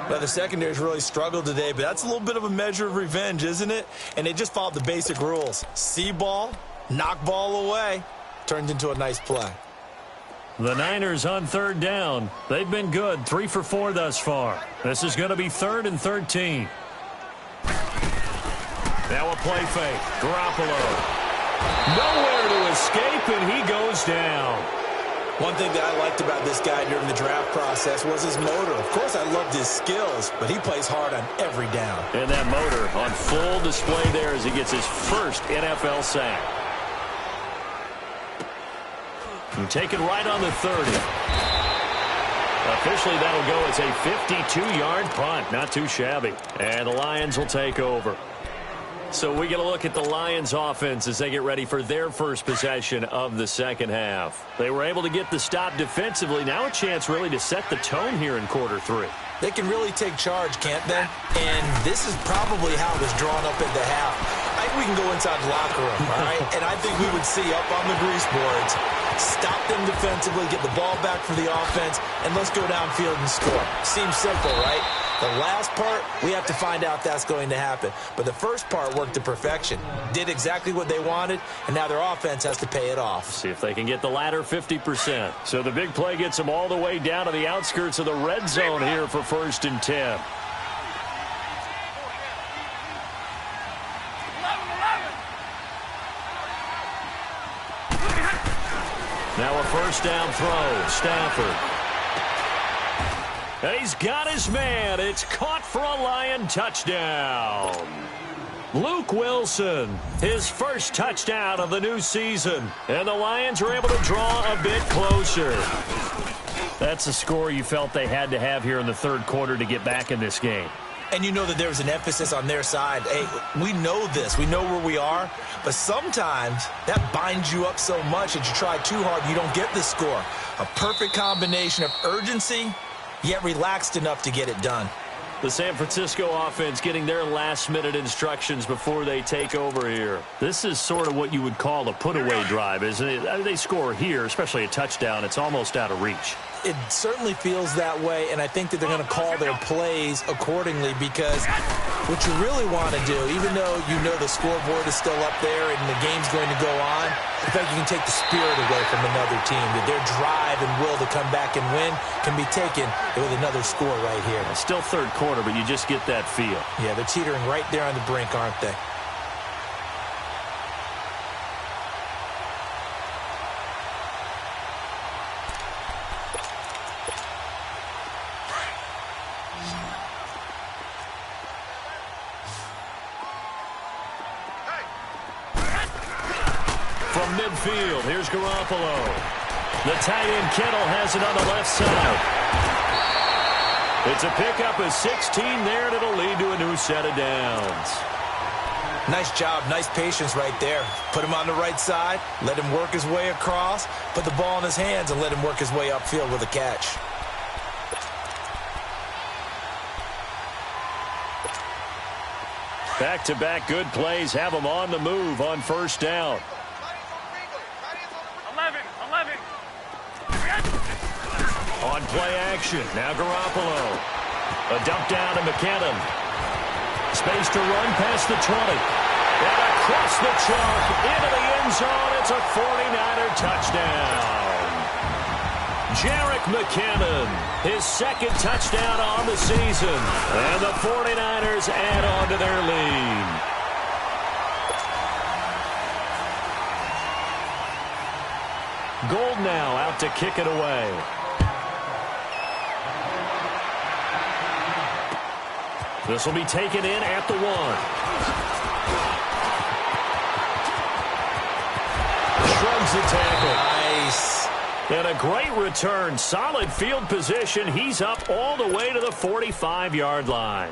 [SPEAKER 2] Well, the secondary's really struggled today, but that's a little bit of a measure of revenge, isn't it? And they just followed the basic rules. See ball, knock ball away. Turned into a nice play.
[SPEAKER 1] The Niners on third down. They've been good, 3 for 4 thus far. This is going to be 3rd and 13. Now a play fake. Garoppolo. Nowhere to escape, and he goes down.
[SPEAKER 2] One thing that I liked about this guy during the draft process was his motor. Of course, I loved his skills, but he plays hard on every down.
[SPEAKER 1] And that motor on full display there as he gets his first NFL sack. And taken right on the 30. Officially, that'll go as a 52-yard punt. Not too shabby. And the Lions will take over. So we get a look at the Lions offense as they get ready for their first possession of the second half. They were able to get the stop defensively. Now a chance really to set the tone here in quarter 3.
[SPEAKER 2] They can really take charge, can't they? And this is probably how it was drawn up at the half. I think we can go inside the locker room, all right? And I think we would see up on the grease boards, stop them defensively, get the ball back for the offense, and let's go downfield and score. Seems simple, right? The last part, we have to find out if that's going to happen. But the first part worked to perfection. Did exactly what they wanted, and now their offense has to pay it off.
[SPEAKER 1] See if they can get the latter 50%. So the big play gets them all the way down to the outskirts of the red zone here for 1st and 10. Now a first down throw. Stafford. And he's got his man. It's caught for a Lion touchdown. Luke Wilson, his first touchdown of the new season. And the Lions are able to draw a bit closer. That's a score you felt they had to have here in the 3rd quarter to get back in this game.
[SPEAKER 2] And you know that there was an emphasis on their side. Hey, we know this. We know where we are. But sometimes that binds you up so much that you try too hard, you don't get the score. A perfect combination of urgency, yet relaxed enough to get it done.
[SPEAKER 1] The San Francisco offense getting their last-minute instructions before they take over here. This is sort of what you would call a put-away drive, isn't it? I mean, they score here, especially a touchdown. It's almost out of reach.
[SPEAKER 2] It certainly feels that way, and I think that they're going to call their plays accordingly because what you really want to do, even though you know the scoreboard is still up there and the game's going to go on, in fact, you can take the spirit away from another team. That their drive and will to come back and win can be taken with another score right here.
[SPEAKER 1] Still 3rd quarter, but you just get that feel.
[SPEAKER 2] Yeah, they're teetering right there on the brink, aren't they?
[SPEAKER 1] From midfield, here's Garoppolo. The tight end Kittle has it on the left side. It's a pickup of 16 there, and it'll lead to a new set of downs.
[SPEAKER 2] Nice job, nice patience right there. Put him on the right side, let him work his way across, put the ball in his hands, and let him work his way upfield with a catch.
[SPEAKER 1] Back-to-back good plays have them on the move on 1st down.
[SPEAKER 3] 11.
[SPEAKER 1] On play action, now Garoppolo. A dump down to McKinnon. Space to run past the 20. And across the chalk, into the end zone. It's a 49er touchdown. Jerick McKinnon, his 2nd touchdown on the season. And the 49ers add on to their lead. Gold now out to kick it away. This will be taken in at the 1. Shrugs the tackle.
[SPEAKER 2] Nice.
[SPEAKER 1] And a great return. Solid field position. He's up all the way to the 45-yard line.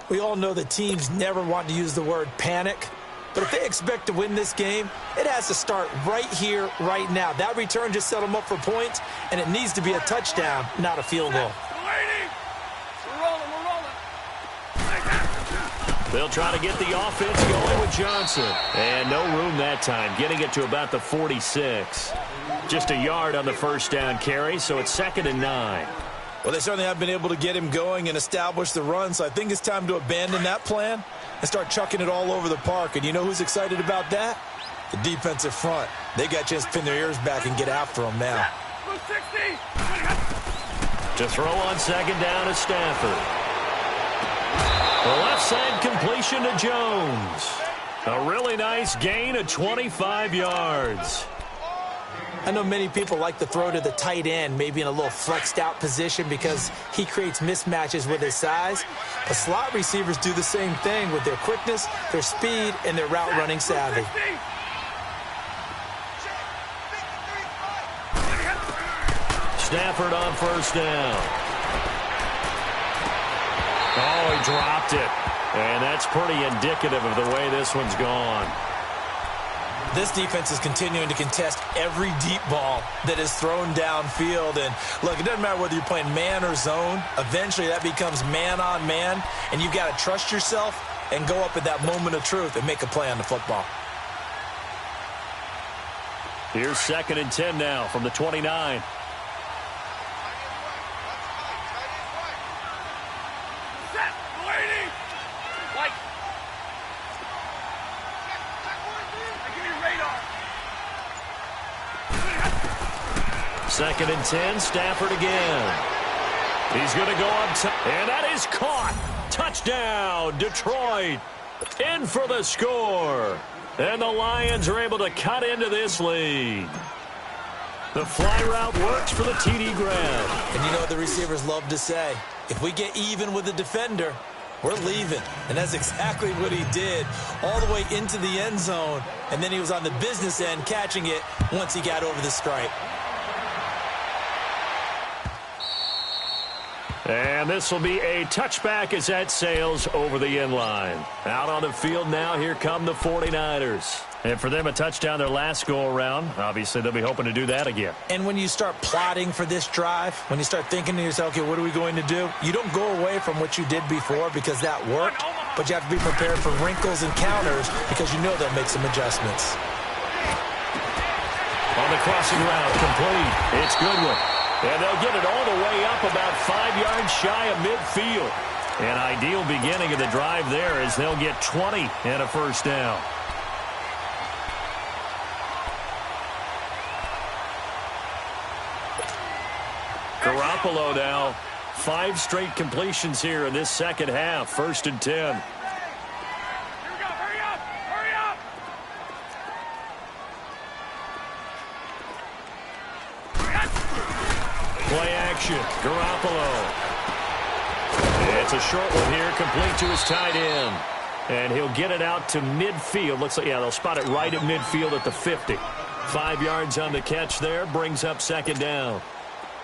[SPEAKER 2] We all know that teams never want to use the word panic. But if they expect to win this game, it has to start right here, right now. That return just set them up for points, and it needs to be a touchdown, not a field goal.
[SPEAKER 3] We're rolling.
[SPEAKER 1] They'll try to get the offense going with Johnson. And no room that time, getting it to about the 46. Just a yard on the first down carry, so it's 2nd and 9.
[SPEAKER 2] Well, they certainly have been able to get him going and establish the run, so I think it's time to abandon that plan and start chucking it all over the park. And you know who's excited about that? The defensive front. They got a chance to pin their ears back and get after him now.
[SPEAKER 1] To throw on second down is Stafford. The left side completion to Jones. A really nice gain of 25 yards.
[SPEAKER 2] I know many people like to throw to the tight end, maybe in a little flexed out position because he creates mismatches with his size. But slot receivers do the same thing with their quickness, their speed, and their route running savvy.
[SPEAKER 1] Stafford on first down. Oh, he dropped it. And that's pretty indicative of the way this one's gone.
[SPEAKER 2] This defense is continuing to contest every deep ball that is thrown downfield. And, look, it doesn't matter whether you're playing man or zone. Eventually, that becomes man-on-man, and you've got to trust yourself and go up at that moment of truth and make a play on the football.
[SPEAKER 1] Here's 2nd and 10 now from the 29. Second and 10, Stafford again. He's going to go up top, and that is caught. Touchdown, Detroit. In for the score. And the Lions are able to cut into this lead. The fly route works for the TD grab.
[SPEAKER 2] And you know what the receivers love to say? If we get even with the defender, we're leaving. And that's exactly what he did, all the way into the end zone. And then he was on the business end catching it once he got over the stripe.
[SPEAKER 1] And this will be a touchback as that sails over the end line. Out on the field now, here come the 49ers. And for them, a touchdown their last go-around. Obviously, they'll be hoping to do that again.
[SPEAKER 2] And when you start plotting for this drive, when you start thinking to yourself, okay, what are we going to do? You don't go away from what you did before because that worked, but you have to be prepared for wrinkles and counters because you know they'll make some adjustments.
[SPEAKER 1] On the crossing route, complete. It's Goodwin. And they'll get it all the way up about 5 yards shy of midfield. An ideal beginning of the drive there as they'll get 20 and a first down. Garoppolo now. 5 straight completions here in this second half. 1st and 10.
[SPEAKER 3] Here we go. Hurry up. Hurry up.
[SPEAKER 1] Play action. Garoppolo. It's a short one here, complete to his tight end. And he'll get it out to midfield. Looks like, yeah, they'll spot it right at midfield at the 50. 5 yards on the catch there, brings up second down.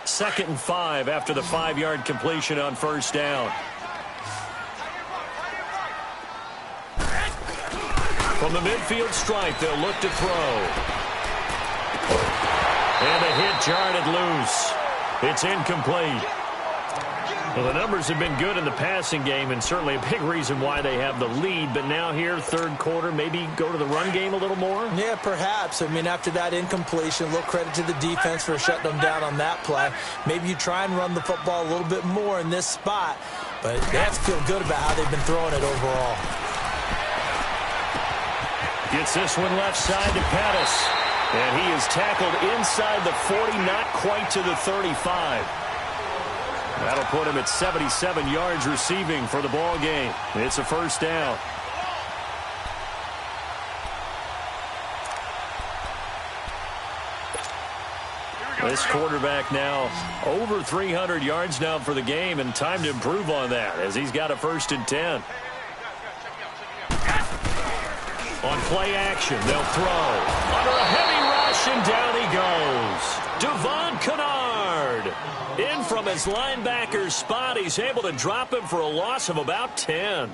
[SPEAKER 1] 2nd and 5 after the 5-yard completion on first down. From the midfield stripe, they'll look to throw. And the hit jarred loose. It's incomplete. Well, the numbers have been good in the passing game, and certainly a big reason why they have the lead. But now here, third quarter, maybe go to the run game a little more?
[SPEAKER 2] Yeah, perhaps. I mean, after that incompletion, a little credit to the defense for shutting them down on that play. Maybe you try and run the football a little bit more in this spot. But they have to feel good about how they've been throwing it overall.
[SPEAKER 1] Gets this one left side to Pettis. And he is tackled inside the 40, not quite to the 35. That'll put him at 77 yards receiving for the ball game. It's a first down. This quarterback now over 300 yards now for the game, and time to improve on that as he's got a 1st and 10. On play action, they'll throw. Under a heavy rush, and down he goes. Devon Kennard. In from his linebacker's spot, he's able to drop him for a loss of about 10.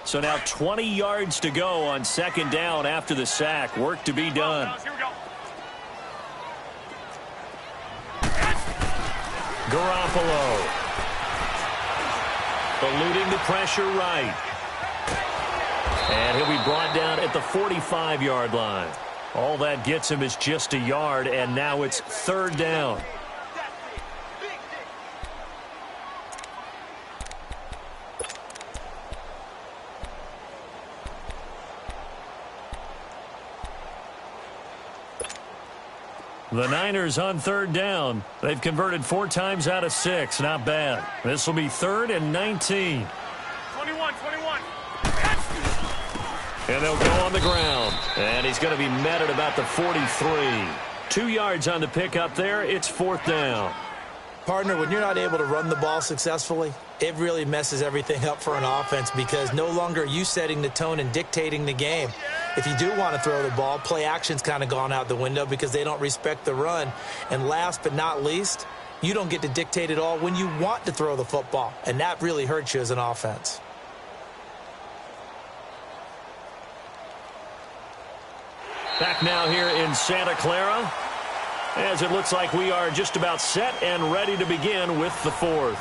[SPEAKER 1] So now 20 yards to go on second down after the sack. Work to be done. Garoppolo. Eluding the pressure right. And he'll be brought down at the 45-yard line. All that gets him is just a yard, and now it's third down. The Niners on third down. They've converted 4 times out of 6. Not bad. This will be 3rd and 19.
[SPEAKER 3] 21.
[SPEAKER 1] And they'll go on the ground. And he's going to be met at about the 43. 2 yards on the pickup there. It's 4th down.
[SPEAKER 2] Partner, when you're not able to run the ball successfully, it really messes everything up for an offense because no longer are you setting the tone and dictating the game. If you do want to throw the ball, play action's kind of gone out the window because they don't respect the run. And last but not least, you don't get to dictate it all when you want to throw the football. And that really hurts you as an offense.
[SPEAKER 1] Back now here in Santa Clara, as it looks like we are just about set and ready to begin with the 4th.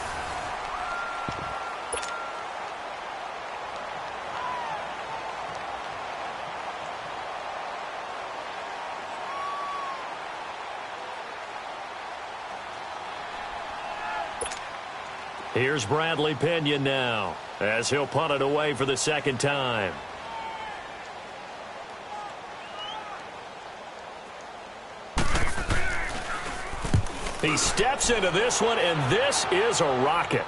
[SPEAKER 1] Here's Bradley Pinion now, as he'll punt it away for the 2nd time. He steps into this one, and this is a rocket.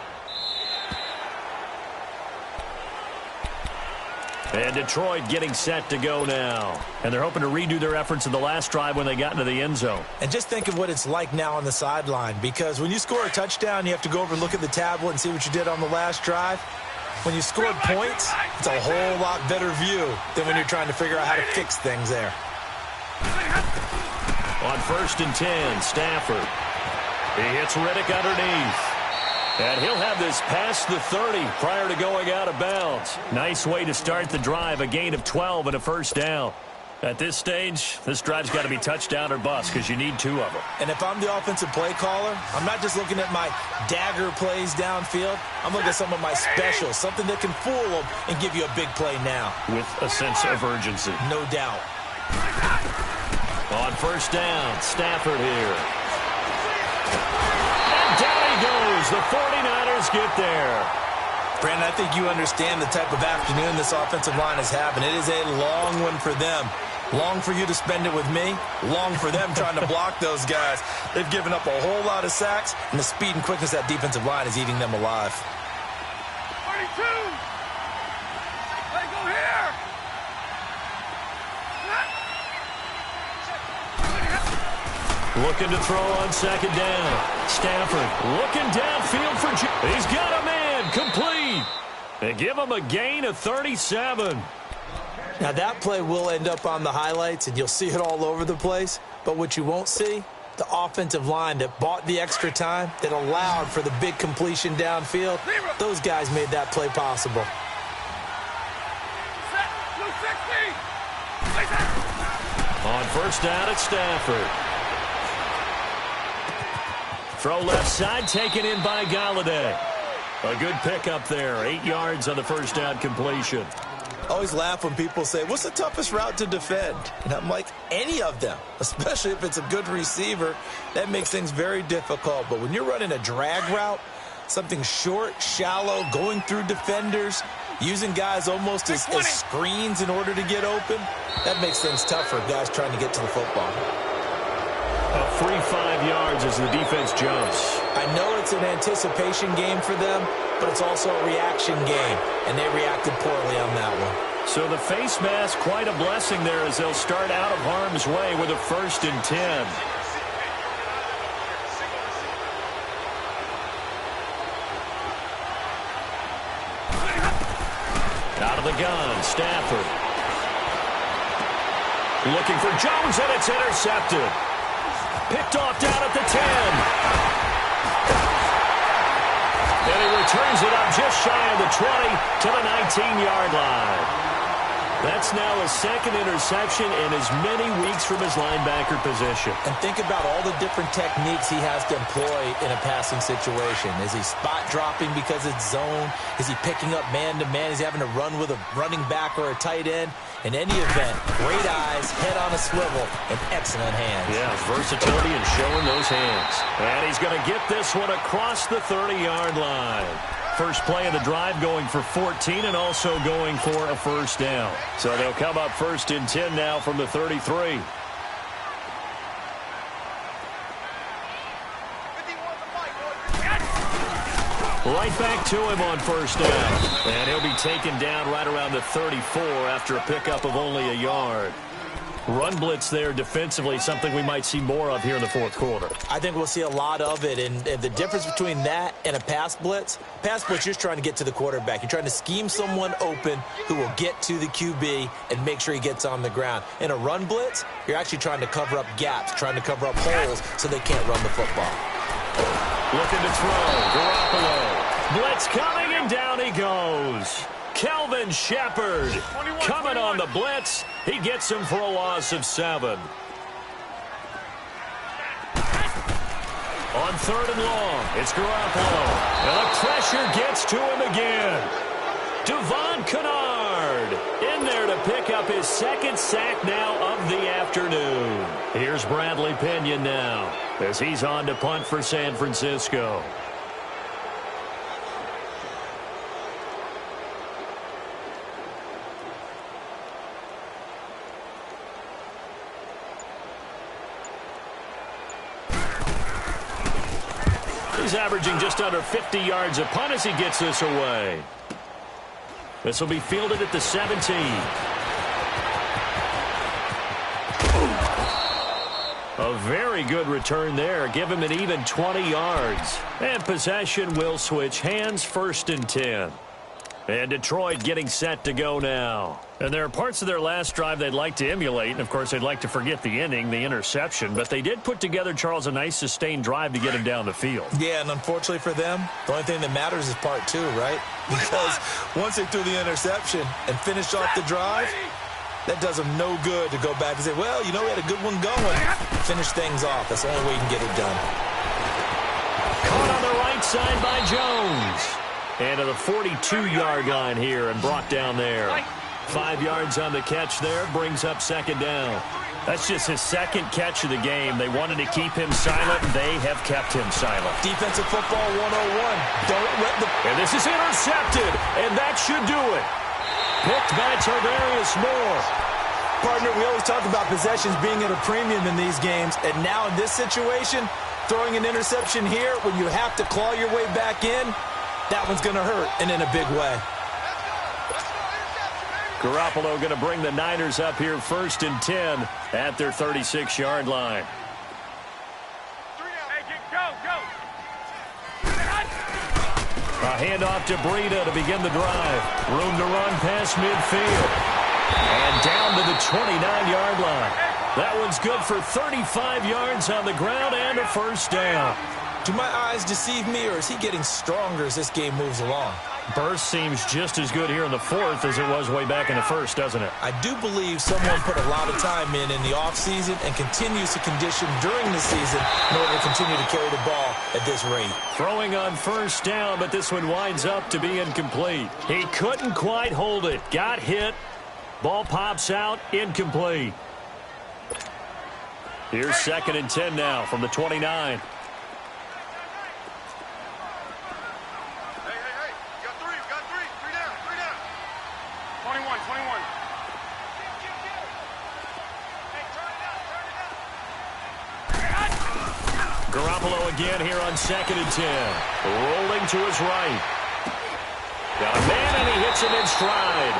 [SPEAKER 1] And Detroit getting set to go now. And they're hoping to redo their efforts in the last drive when they got into the end zone.
[SPEAKER 2] And just think of what it's like now on the sideline, because when you score a touchdown, you have to go over and look at the tablet and see what you did on the last drive. When you scored points, it's a whole lot better view than when you're trying to figure out how to fix things there.
[SPEAKER 1] On 1st and 10, Stafford. He hits Riddick underneath. And he'll have this past the 30 prior to going out of bounds. Nice way to start the drive, a gain of 12 and a 1st down. At this stage, this drive's got to be touchdown or bust because you need 2 of them.
[SPEAKER 2] And if I'm the offensive play caller, I'm not just looking at my dagger plays downfield. I'm looking at some of my specials, something that can fool them and give you a big play now.
[SPEAKER 1] With a sense of urgency.
[SPEAKER 2] No doubt.
[SPEAKER 1] On 1st down, Stafford here. And down he goes. The 49ers get there.
[SPEAKER 2] Brandon, I think you understand the type of afternoon this offensive line is having. It is a long one for them. Long for you to spend it with me. Long for them trying to block those guys. They've given up a whole lot of sacks, and the speed and quickness of that defensive line is eating them alive.
[SPEAKER 3] 32. Hey, go here.
[SPEAKER 1] Looking to throw on 2nd down. Stafford looking downfield for he's got a man complete. They give him a gain of 37.
[SPEAKER 2] Now that play will end up on the highlights, and you'll see it all over the place. But what you won't see, the offensive line that bought the extra time, that allowed for the big completion downfield, those guys made that play possible.
[SPEAKER 1] On 1st down at Stafford. Throw left side, taken in by Galladay. A good pickup there. 8 yards on the 1st down completion.
[SPEAKER 2] I always laugh when people say, what's the toughest route to defend? And I'm like, any of them, especially if it's a good receiver. That makes things very difficult. But when you're running a drag route, something short, shallow, going through defenders, using guys almost as screens in order to get open, that makes things tougher, guys trying to get to the football.
[SPEAKER 1] A free 5 yards as the defense jumps.
[SPEAKER 2] I know it's an anticipation game for them, but it's also a reaction game, and they reacted poorly on that one.
[SPEAKER 1] So the face mask, quite a blessing there as they'll start out of harm's way with a 1st and 10. Out of the gun, Stafford. Looking for Jones, and it's intercepted. Picked off down at the 10. And he returns it up just shy of the 20 to the 19-yard line. That's now his second interception in as many weeks from his linebacker position.
[SPEAKER 2] And think about all the different techniques he has to employ in a passing situation. Is he spot dropping because it's zone? Is he picking up man-to-man? Is he having to run with a running back or a tight end? In any event, great eyes, head on a swivel, and excellent hands.
[SPEAKER 1] Yeah, versatility and showing those hands. And he's going to get this one across the 30-yard line. First play of the drive going for 14 and also going for a first down. So they'll come up 1st and 10 now from the 33. Right back to him on first down. And he'll be taken down right around the 34 after a pickup of only a yard. Run blitz there defensively, something we might see more of here in the fourth quarter.
[SPEAKER 2] I think we'll see a lot of it, and the difference between that and a pass blitz, you're just trying to get to the quarterback. You're trying to scheme someone open who will get to the QB and make sure he gets on the ground. In a run blitz, you're actually trying to cover up gaps, trying to cover up holes so they can't run the football.
[SPEAKER 1] Looking to throw, Garoppolo. Blitz coming, and down he goes. Kelvin Shepherd coming on the blitz. He gets him for a loss of 7. On 3rd and long, it's Garoppolo. And the pressure gets to him again. Devon Kennard in there to pick up his second sack now of the afternoon. Here's Bradley Pinion now as he's on to punt for San Francisco. He's averaging just under 50 yards a punt as he gets this away. This will be fielded at the 17. A very good return there. Give him an even 20 yards. And possession will switch hands, 1st and 10. And Detroit getting set to go now. And there are parts of their last drive they'd like to emulate. And, of course, they'd like to forget the inning, the interception. But they did put together, Charles, a nice sustained drive to get him down the field.
[SPEAKER 2] Yeah, and unfortunately for them, the only thing that matters is part 2, right? Because once they threw the interception and finished off the drive, that does them no good to go back and say, well, you know, we had a good one going. Finish things off. That's the only way you can get it done.
[SPEAKER 1] Caught on the right side by Jones. And to the 42-yard line here and brought down there. 5 yards on the catch there, brings up 2nd down. That's just his second catch of the game. They wanted to keep him silent, and they have kept him silent.
[SPEAKER 2] Defensive football 101. Don't let the...
[SPEAKER 1] And this is intercepted, and that should do it. Picked by Tarvarius Moore.
[SPEAKER 2] Partner, we always talk about possessions being at a premium in these games, and now in this situation, throwing an interception here when you have to claw your way back in, that one's going to hurt, and in a big way.
[SPEAKER 1] Garoppolo going to bring the Niners up here 1st and 10 at their 36-yard line. A handoff to Breida to begin the drive. Room to run past midfield. And down to the 29-yard line. That one's good for 35 yards on the ground and a first down.
[SPEAKER 2] Do my eyes deceive me, or is he getting stronger as this game moves along?
[SPEAKER 1] Burst seems just as good here in the 4th as it was way back in the 1st, doesn't it?
[SPEAKER 2] I do believe someone put a lot of time in the offseason and continues to condition during the season in order to continue to carry the ball at this rate.
[SPEAKER 1] Throwing on first down, but this one winds up to be incomplete. He couldn't quite hold it. Got hit. Ball pops out. Incomplete. Here's 2nd and 10 now from the 29. Garoppolo again here on 2nd and 10. Rolling to his right. Got a man, and he hits him in stride.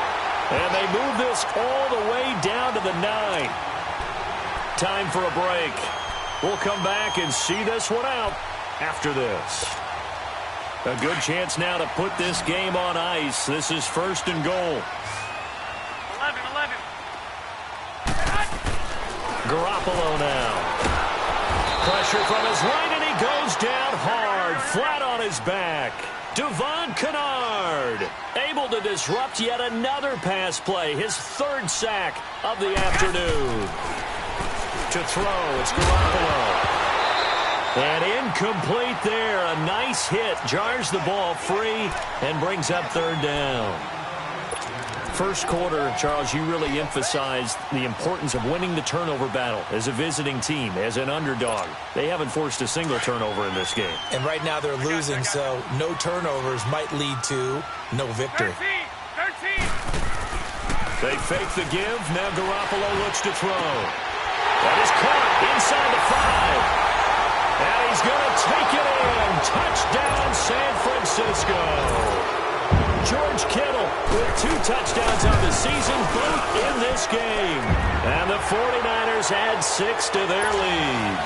[SPEAKER 1] And they move this all the way down to the 9. Time for a break. We'll come back and see this one out after this. A good chance now to put this game on ice. This is 1st and goal.
[SPEAKER 3] 11.
[SPEAKER 1] Garoppolo now. Pressure from his right, and he goes down hard, flat on his back. Devon Kennard able to disrupt yet another pass play. His third sack of the afternoon. To throw, it's Garoppolo. And incomplete there. A nice hit. Jars the ball free and brings up third down. First quarter, Charles, you really emphasized the importance of winning the turnover battle as a visiting team, as an underdog. They haven't forced a single turnover in this game.
[SPEAKER 2] And right now they're losing, so no turnovers might lead to no victory.
[SPEAKER 3] 13.
[SPEAKER 1] They fake the give. Now Garoppolo looks to throw. That is caught inside the 5. And he's going to take it in. Touchdown, San Francisco. George Kittle with 2 touchdowns on the season, both in this game. And the 49ers add 6 to their lead.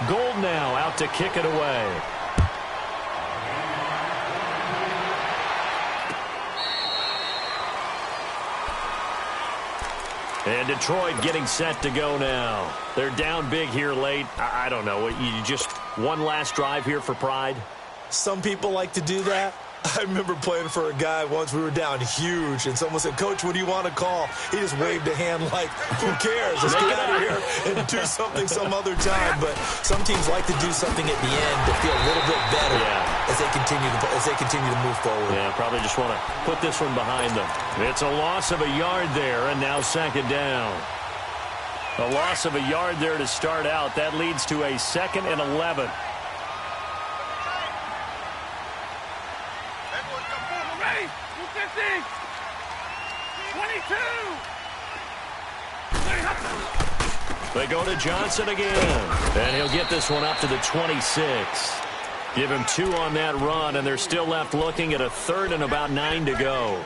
[SPEAKER 1] Gold now out to kick it away. And Detroit getting set to go now. They're down big here late. I don't know. You just one last drive here for pride?
[SPEAKER 2] Some people like to do that. I remember playing for a guy once. We were down huge, and someone said, "Coach, what do you want to call?" He just waved a hand like, "Who cares? Let's get out of here and do something some other time." But some teams like to do something at the end to feel a little bit better as they continue to move forward.
[SPEAKER 1] Yeah, probably just want to put this one behind them. It's a loss of a yard there, and now second down. A loss of a yard there to start out. That leads to a 2nd and 11.
[SPEAKER 3] Ready? 250. 22.
[SPEAKER 1] They go to Johnson again. And he'll get this one up to the 26. Give him 2 on that run, and they're still left looking at a 3rd and about 9 to go.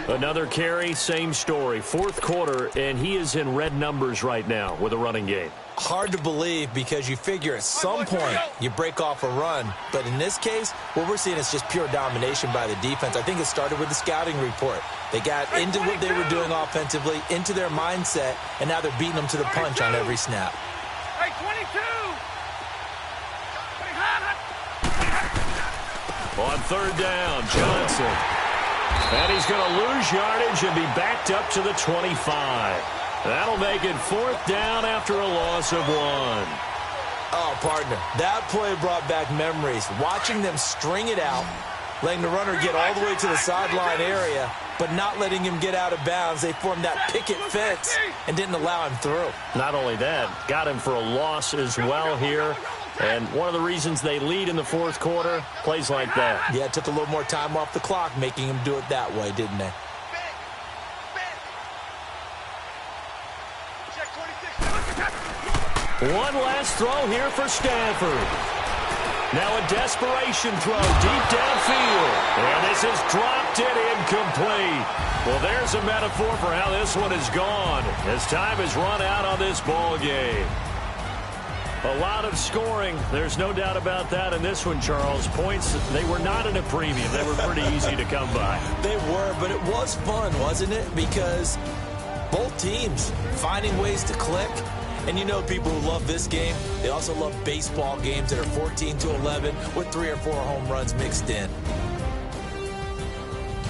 [SPEAKER 1] Another carry, same story. Fourth quarter, and he is in red numbers right now with a running game.
[SPEAKER 2] Hard to believe because you figure at some point you break off a run. But in this case, what we're seeing is just pure domination by the defense. I think it started with the scouting report. They got into what they were doing offensively, into their mindset, and now they're beating them to the punch on every snap.
[SPEAKER 3] Hey, 22.
[SPEAKER 1] On third down, Johnson. And he's going to lose yardage and be backed up to the 25. That'll make it 4th down after a loss of 1.
[SPEAKER 2] Oh, partner, that play brought back memories. Watching them string it out, letting the runner get all the way to the sideline area, but not letting him get out of bounds. They formed that picket fence and didn't allow him through.
[SPEAKER 1] Not only that, got him for a loss as well here. And one of the reasons they lead in the fourth quarter, plays like that.
[SPEAKER 2] Yeah, it took a little more time off the clock, making him do it that way, didn't they?
[SPEAKER 1] One last throw here for Stafford. Now a desperation throw deep downfield. And this is dropped it incomplete. Well, there's a metaphor for how this one is gone as time has run out on this ball game. A lot of scoring. There's no doubt about that in this one, Charles. Points, they were not in a premium. They were pretty easy to come by.
[SPEAKER 2] They were, but it was fun, wasn't it? Because both teams finding ways to click. And you know people who love this game, they also love baseball games that are 14-11 with 3 or 4 home runs mixed in.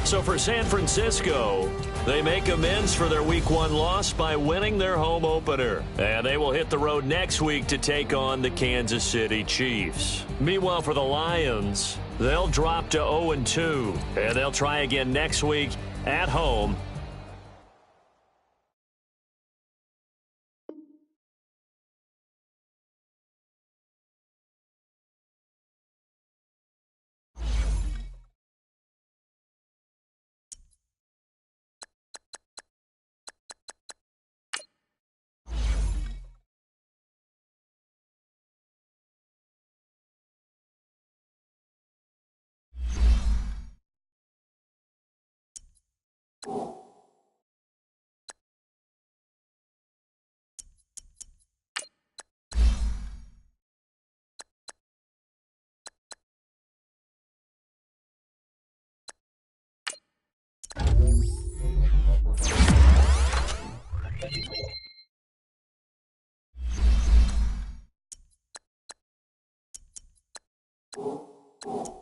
[SPEAKER 1] So for San Francisco, they make amends for their Week 1 loss by winning their home opener. And they will hit the road next week to take on the Kansas City Chiefs. Meanwhile, for the Lions, they'll drop to 0-2. And they'll try again next week at home.
[SPEAKER 4] Oh.